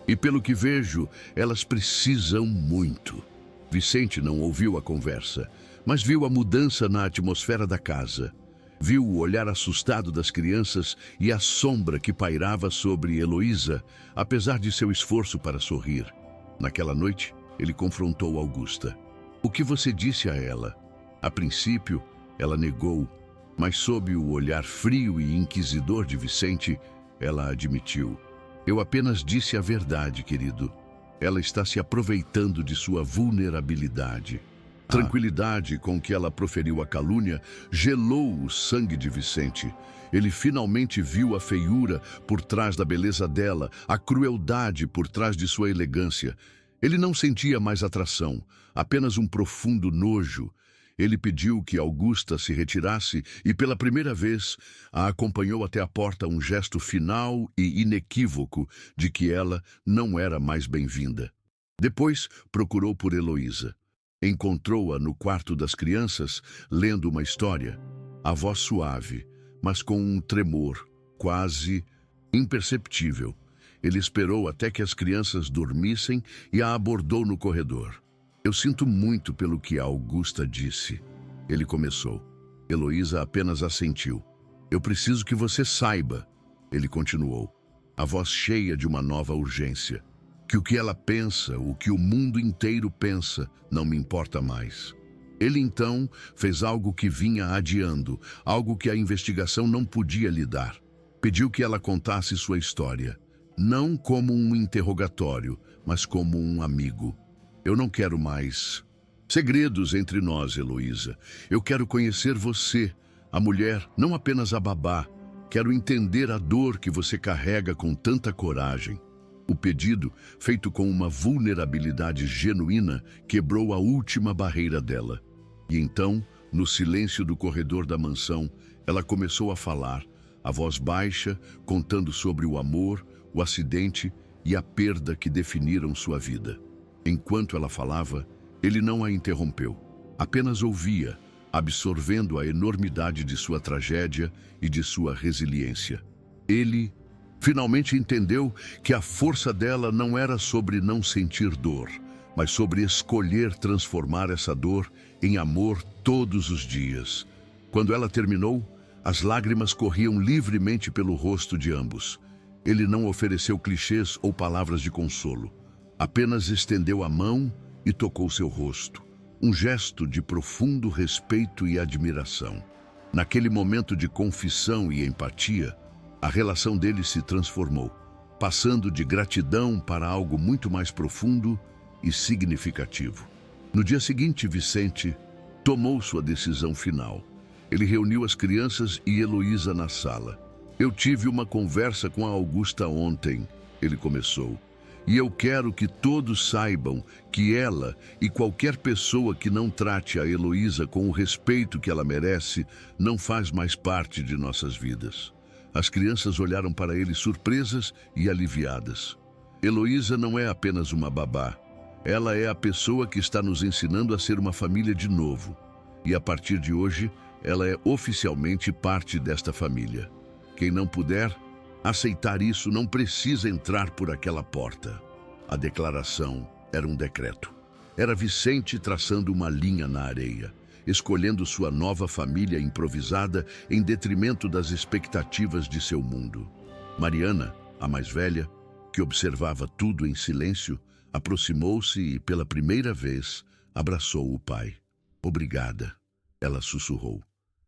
A: E pelo que vejo, elas precisam muito. Vicente não ouviu a conversa, mas viu a mudança na atmosfera da casa. Viu o olhar assustado das crianças e a sombra que pairava sobre Heloísa, apesar de seu esforço para sorrir. Naquela noite, ele confrontou Augusta. O que você disse a ela? A princípio, ela negou, mas sob o olhar frio e inquisidor de Vicente, ela admitiu. Eu apenas disse a verdade, querido. Ela está se aproveitando de sua vulnerabilidade. A tranquilidade com que ela proferiu a calúnia gelou o sangue de Vicente. Ele finalmente viu a feiura por trás da beleza dela, a crueldade por trás de sua elegância. Ele não sentia mais atração, apenas um profundo nojo. Ele pediu que Augusta se retirasse e, pela primeira vez, a acompanhou até a porta, um gesto final e inequívoco de que ela não era mais bem-vinda. Depois, procurou por Heloísa. Encontrou-a no quarto das crianças, lendo uma história. A voz suave, mas com um tremor, quase imperceptível. Ele esperou até que as crianças dormissem e a abordou no corredor. Eu sinto muito pelo que a Augusta disse. Ele começou. Heloísa apenas assentiu. Eu preciso que você saiba, ele continuou, a voz cheia de uma nova urgência. Que o que ela pensa, o que o mundo inteiro pensa, não me importa mais. Ele então fez algo que vinha adiando, algo que a investigação não podia lhe dar. Pediu que ela contasse sua história, não como um interrogatório, mas como um amigo. Eu não quero mais segredos entre nós, Heloísa. Eu quero conhecer você, a mulher, não apenas a babá. Quero entender a dor que você carrega com tanta coragem. O pedido, feito com uma vulnerabilidade genuína, quebrou a última barreira dela. E então, no silêncio do corredor da mansão, ela começou a falar, a voz baixa, contando sobre o amor, o acidente e a perda que definiram sua vida. Enquanto ela falava, ele não a interrompeu. Apenas ouvia, absorvendo a enormidade de sua tragédia e de sua resiliência. Ele finalmente entendeu que a força dela não era sobre não sentir dor, mas sobre escolher transformar essa dor em amor todos os dias. Quando ela terminou, as lágrimas corriam livremente pelo rosto de ambos. Ele não ofereceu clichês ou palavras de consolo. Apenas estendeu a mão e tocou seu rosto. Um gesto de profundo respeito e admiração. Naquele momento de confissão e empatia, a relação deles se transformou, passando de gratidão para algo muito mais profundo e significativo. No dia seguinte, Vicente tomou sua decisão final. Ele reuniu as crianças e Heloísa na sala. Eu tive uma conversa com a Augusta ontem, ele começou. E eu quero que todos saibam que ela e qualquer pessoa que não trate a Heloísa com o respeito que ela merece não faz mais parte de nossas vidas. As crianças olharam para ele surpresas e aliviadas. Heloísa não é apenas uma babá. Ela é a pessoa que está nos ensinando a ser uma família de novo. E a partir de hoje, ela é oficialmente parte desta família. Quem não puder aceitar isso não precisa entrar por aquela porta. A declaração era um decreto. Era Vicente traçando uma linha na areia, escolhendo sua nova família improvisada em detrimento das expectativas de seu mundo. Mariana, a mais velha, que observava tudo em silêncio, aproximou-se e, pela primeira vez, abraçou o pai. Obrigada, ela sussurrou.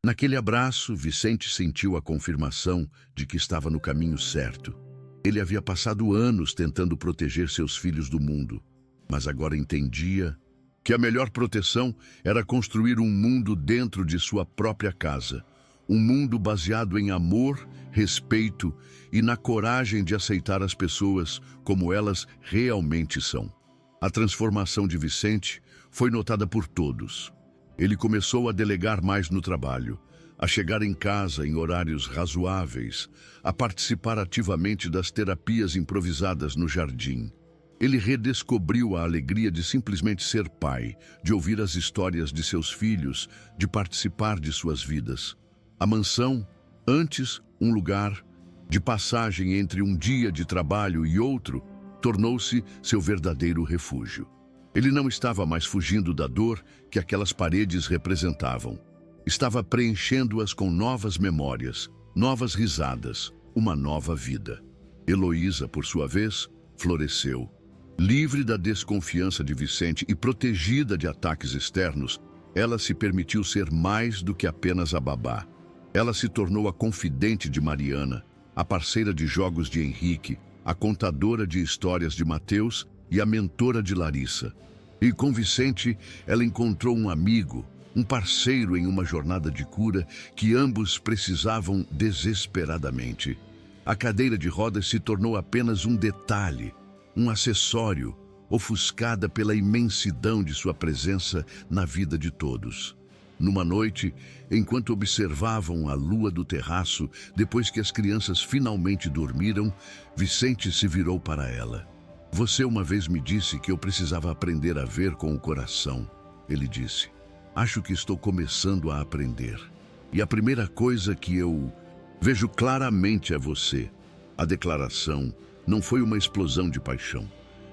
A: Naquele abraço, Vicente sentiu a confirmação de que estava no caminho certo. Ele havia passado anos tentando proteger seus filhos do mundo, mas agora entendia que a melhor proteção era construir um mundo dentro de sua própria casa, um mundo baseado em amor, respeito e na coragem de aceitar as pessoas como elas realmente são. A transformação de Vicente foi notada por todos. Ele começou a delegar mais no trabalho, a chegar em casa em horários razoáveis, a participar ativamente das terapias improvisadas no jardim. Ele redescobriu a alegria de simplesmente ser pai, de ouvir as histórias de seus filhos, de participar de suas vidas. A mansão, antes um lugar de passagem entre um dia de trabalho e outro, tornou-se seu verdadeiro refúgio. Ele não estava mais fugindo da dor que aquelas paredes representavam. Estava preenchendo-as com novas memórias, novas risadas, uma nova vida. Heloísa, por sua vez, floresceu. Livre da desconfiança de Vicente e protegida de ataques externos, ela se permitiu ser mais do que apenas a babá. Ela se tornou a confidente de Mariana, a parceira de jogos de Henrique, a contadora de histórias de Mateus e a mentora de Larissa. E com Vicente, ela encontrou um amigo, um parceiro em uma jornada de cura que ambos precisavam desesperadamente. A cadeira de rodas se tornou apenas um detalhe, um acessório, ofuscada pela imensidão de sua presença na vida de todos. Numa noite, enquanto observavam a lua do terraço, depois que as crianças finalmente dormiram, Vicente se virou para ela. "Você uma vez me disse que eu precisava aprender a ver com o coração", ele disse. "Acho que estou começando a aprender. E a primeira coisa que eu vejo claramente é você." A declaração não foi uma explosão de paixão,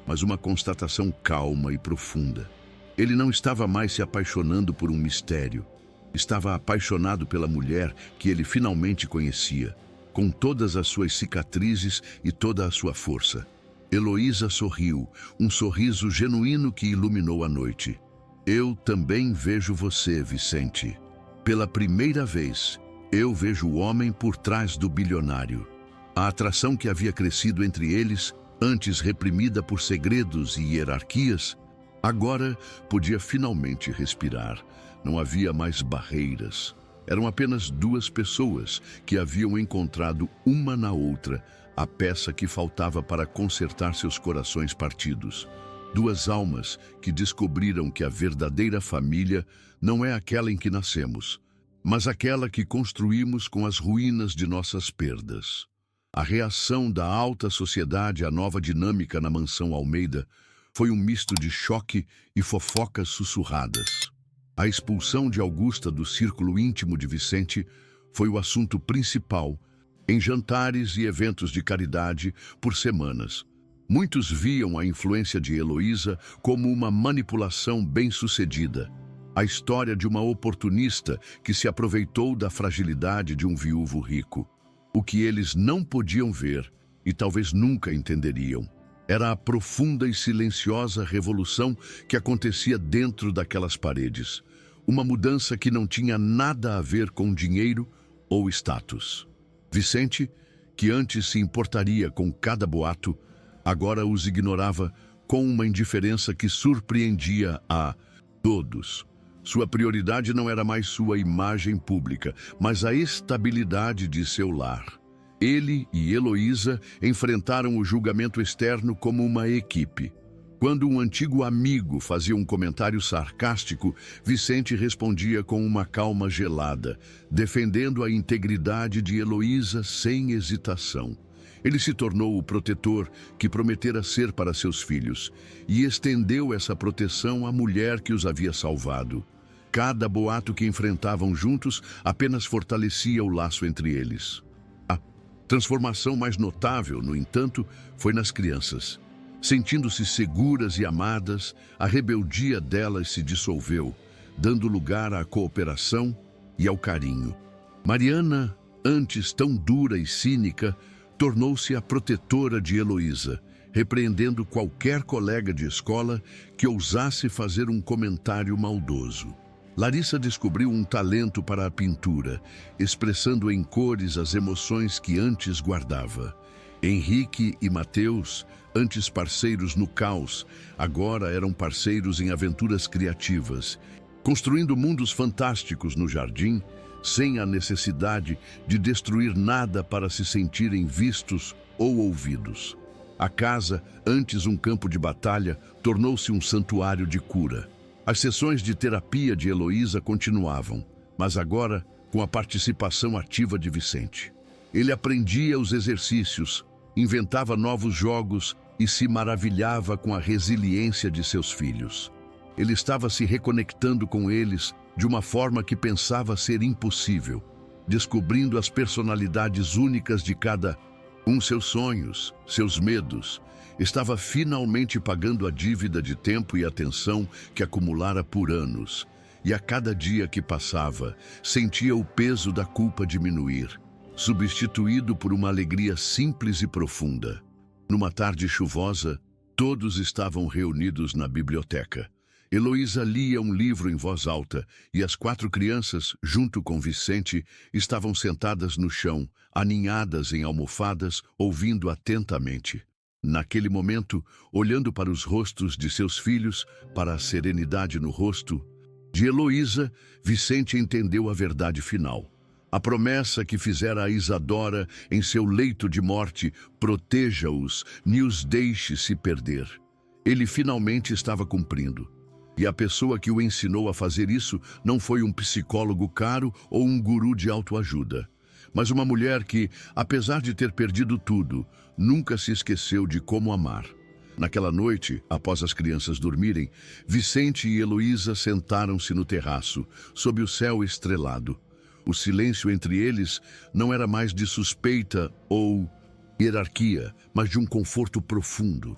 A: mas uma constatação calma e profunda. Ele não estava mais se apaixonando por um mistério. Estava apaixonado pela mulher que ele finalmente conhecia, com todas as suas cicatrizes e toda a sua força. Heloísa sorriu, um sorriso genuíno que iluminou a noite. "Eu também vejo você, Vicente. Pela primeira vez, eu vejo o homem por trás do bilionário." A atração que havia crescido entre eles, antes reprimida por segredos e hierarquias, agora podia finalmente respirar. Não havia mais barreiras. Eram apenas duas pessoas que haviam encontrado uma na outra a peça que faltava para consertar seus corações partidos. Duas almas que descobriram que a verdadeira família não é aquela em que nascemos, mas aquela que construímos com as ruínas de nossas perdas. A reação da alta sociedade à nova dinâmica na mansão Almeida foi um misto de choque e fofocas sussurradas. A expulsão de Augusta do círculo íntimo de Vicente foi o assunto principal, em jantares e eventos de caridade por semanas. Muitos viam a influência de Heloísa como uma manipulação bem-sucedida, a história de uma oportunista que se aproveitou da fragilidade de um viúvo rico. O que eles não podiam ver, e talvez nunca entenderiam, era a profunda e silenciosa revolução que acontecia dentro daquelas paredes. Uma mudança que não tinha nada a ver com dinheiro ou status. Vicente, que antes se importaria com cada boato, agora os ignorava com uma indiferença que surpreendia a todos. Sua prioridade não era mais sua imagem pública, mas a estabilidade de seu lar. Ele e Heloísa enfrentaram o julgamento externo como uma equipe. Quando um antigo amigo fazia um comentário sarcástico, Vicente respondia com uma calma gelada, defendendo a integridade de Heloísa sem hesitação. Ele se tornou o protetor que prometera ser para seus filhos e estendeu essa proteção à mulher que os havia salvado. Cada boato que enfrentavam juntos apenas fortalecia o laço entre eles. A transformação mais notável, no entanto, foi nas crianças. Sentindo-se seguras e amadas, a rebeldia delas se dissolveu, dando lugar à cooperação e ao carinho. Mariana, antes tão dura e cínica, tornou-se a protetora de Heloísa, repreendendo qualquer colega de escola que ousasse fazer um comentário maldoso. Larissa descobriu um talento para a pintura, expressando em cores as emoções que antes guardava. Henrique e Mateus, antes parceiros no caos, agora eram parceiros em aventuras criativas, construindo mundos fantásticos no jardim, sem a necessidade de destruir nada para se sentirem vistos ou ouvidos. A casa, antes um campo de batalha, tornou-se um santuário de cura. As sessões de terapia de Heloísa continuavam, mas agora com a participação ativa de Vicente. Ele aprendia os exercícios, inventava novos jogos e se maravilhava com a resiliência de seus filhos. Ele estava se reconectando com eles de uma forma que pensava ser impossível, descobrindo as personalidades únicas de cada Seus sonhos, seus medos, estava finalmente pagando a dívida de tempo e atenção que acumulara por anos. E a cada dia que passava, sentia o peso da culpa diminuir, substituído por uma alegria simples e profunda. Numa tarde chuvosa, todos estavam reunidos na biblioteca. Heloísa lia um livro em voz alta e as 4 crianças, junto com Vicente, estavam sentadas no chão, aninhadas em almofadas, ouvindo atentamente. Naquele momento, olhando para os rostos de seus filhos, para a serenidade no rosto de Heloísa, Vicente entendeu a verdade final. A promessa que fizera a Isadora em seu leito de morte, proteja-os, nem os deixe se perder. Ele finalmente estava cumprindo. E a pessoa que o ensinou a fazer isso não foi um psicólogo caro ou um guru de autoajuda, mas uma mulher que, apesar de ter perdido tudo, nunca se esqueceu de como amar. Naquela noite, após as crianças dormirem, Vicente e Heloísa sentaram-se no terraço, sob o céu estrelado. O silêncio entre eles não era mais de suspeita ou hierarquia, mas de um conforto profundo.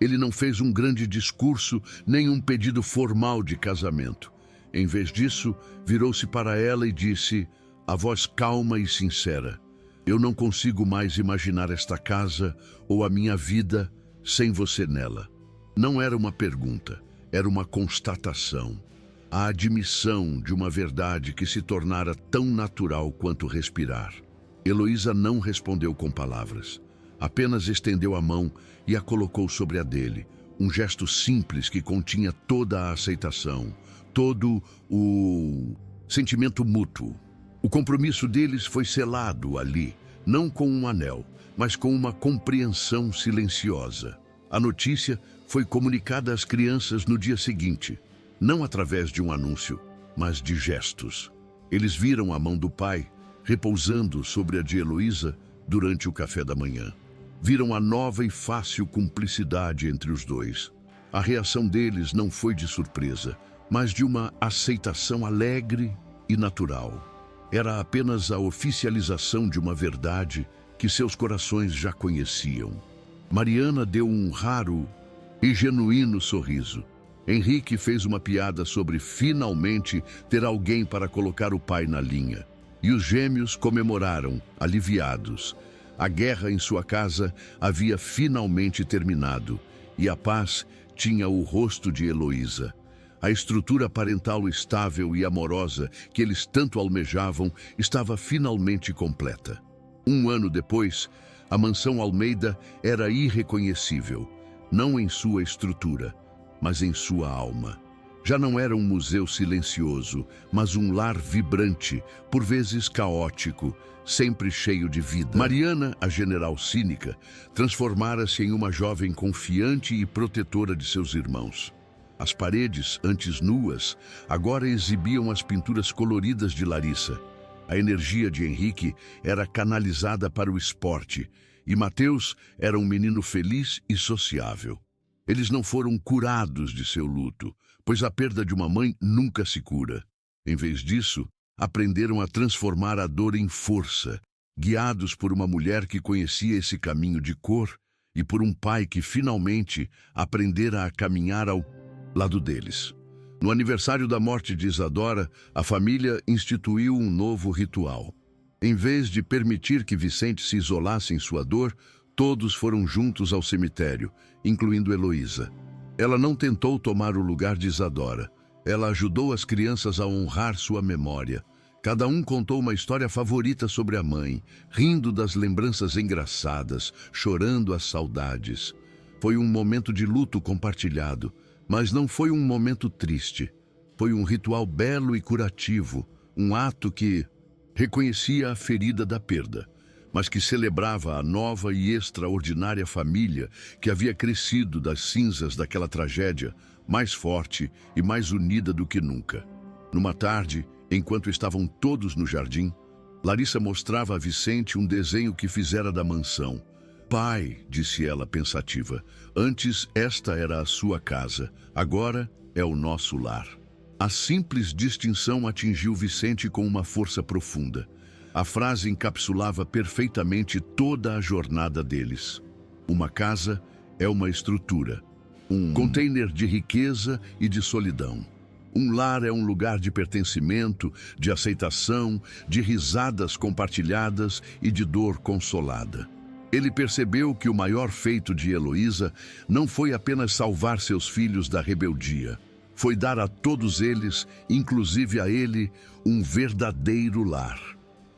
A: Ele não fez um grande discurso, nem um pedido formal de casamento. Em vez disso, virou-se para ela e disse, a voz calma e sincera, eu não consigo mais imaginar esta casa ou a minha vida sem você nela. Não era uma pergunta, era uma constatação. A admissão de uma verdade que se tornara tão natural quanto respirar. Heloísa não respondeu com palavras. Apenas estendeu a mão e a colocou sobre a dele, um gesto simples que continha toda a aceitação, todo o sentimento mútuo. O compromisso deles foi selado ali, não com um anel, mas com uma compreensão silenciosa. A notícia foi comunicada às crianças no dia seguinte, não através de um anúncio, mas de gestos. Eles viram a mão do pai repousando sobre a de Heloísa durante o café da manhã. Viram a nova e fácil cumplicidade entre os dois. A reação deles não foi de surpresa, mas de uma aceitação alegre e natural. Era apenas a oficialização de uma verdade que seus corações já conheciam. Mariana deu um raro e genuíno sorriso. Henrique fez uma piada sobre finalmente ter alguém para colocar o pai na linha. E os gêmeos comemoraram, aliviados. A guerra em sua casa havia finalmente terminado e a paz tinha o rosto de Heloísa. A estrutura parental estável e amorosa que eles tanto almejavam estava finalmente completa. 1 ano depois, a mansão Almeida era irreconhecível, não em sua estrutura, mas em sua alma. Já não era um museu silencioso, mas um lar vibrante, por vezes caótico, sempre cheio de vida. Mariana, a general cínica, transformara-se em uma jovem confiante e protetora de seus irmãos. As paredes, antes nuas, agora exibiam as pinturas coloridas de Larissa. A energia de Henrique era canalizada para o esporte, e Mateus era um menino feliz e sociável. Eles não foram curados de seu luto, pois a perda de uma mãe nunca se cura. Em vez disso, aprenderam a transformar a dor em força, guiados por uma mulher que conhecia esse caminho de cor e por um pai que finalmente aprendera a caminhar ao lado deles. No aniversário da morte de Isadora, a família instituiu um novo ritual. Em vez de permitir que Vicente se isolasse em sua dor, todos foram juntos ao cemitério, incluindo Heloísa. Ela não tentou tomar o lugar de Isadora. Ela ajudou as crianças a honrar sua memória. Cada um contou uma história favorita sobre a mãe, rindo das lembranças engraçadas, chorando as saudades. Foi um momento de luto compartilhado, mas não foi um momento triste. Foi um ritual belo e curativo, um ato que reconhecia a ferida da perda, mas que celebrava a nova e extraordinária família que havia crescido das cinzas daquela tragédia, mais forte e mais unida do que nunca. Numa tarde, enquanto estavam todos no jardim, Larissa mostrava a Vicente um desenho que fizera da mansão. Pai, disse ela pensativa, antes esta era a sua casa, agora é o nosso lar. A simples distinção atingiu Vicente com uma força profunda. A frase encapsulava perfeitamente toda a jornada deles. Uma casa é uma estrutura, um container de riqueza e de solidão. Um lar é um lugar de pertencimento, de aceitação, de risadas compartilhadas e de dor consolada. Ele percebeu que o maior feito de Heloísa não foi apenas salvar seus filhos da rebeldia. Foi dar a todos eles, inclusive a ele, um verdadeiro lar.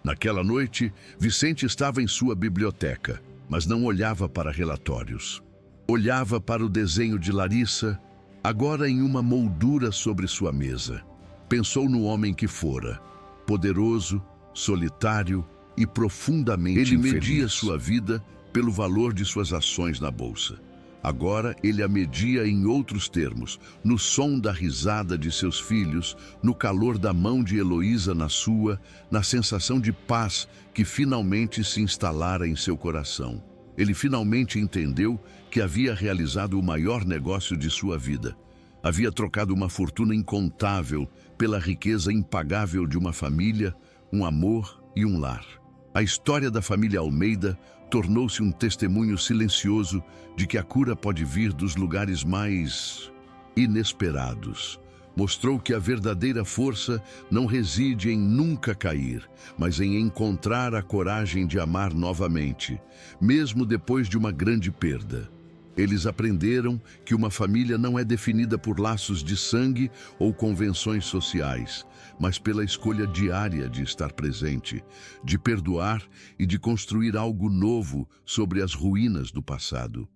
A: Naquela noite, Vicente estava em sua biblioteca, mas não olhava para relatórios. Olhava para o desenho de Larissa, agora em uma moldura sobre sua mesa. Pensou no homem que fora, poderoso, solitário e profundamente infeliz. Ele media sua vida pelo valor de suas ações na bolsa. Agora ele a media em outros termos, no som da risada de seus filhos, no calor da mão de Heloísa na sua, na sensação de paz que finalmente se instalara em seu coração. Ele finalmente entendeu que havia realizado o maior negócio de sua vida. Havia trocado uma fortuna incontável pela riqueza impagável de uma família, um amor e um lar. A história da família Almeida tornou-se um testemunho silencioso de que a cura pode vir dos lugares mais inesperados. Mostrou que a verdadeira força não reside em nunca cair, mas em encontrar a coragem de amar novamente, mesmo depois de uma grande perda. Eles aprenderam que uma família não é definida por laços de sangue ou convenções sociais, mas pela escolha diária de estar presente, de perdoar e de construir algo novo sobre as ruínas do passado.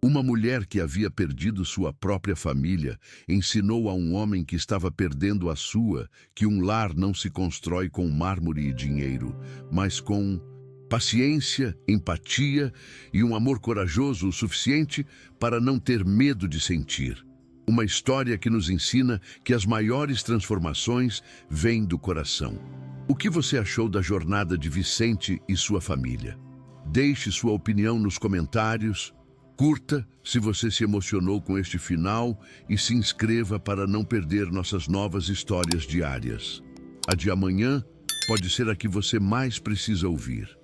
A: Uma mulher que havia perdido sua própria família ensinou a um homem que estava perdendo a sua que um lar não se constrói com mármore e dinheiro, mas com paciência, empatia e um amor corajoso o suficiente para não ter medo de sentir. Uma história que nos ensina que as maiores transformações vêm do coração. O que você achou da jornada de Vicente e sua família? Deixe sua opinião nos comentários, curta se você se emocionou com este final e se inscreva para não perder nossas novas histórias diárias. A de amanhã pode ser a que você mais precisa ouvir.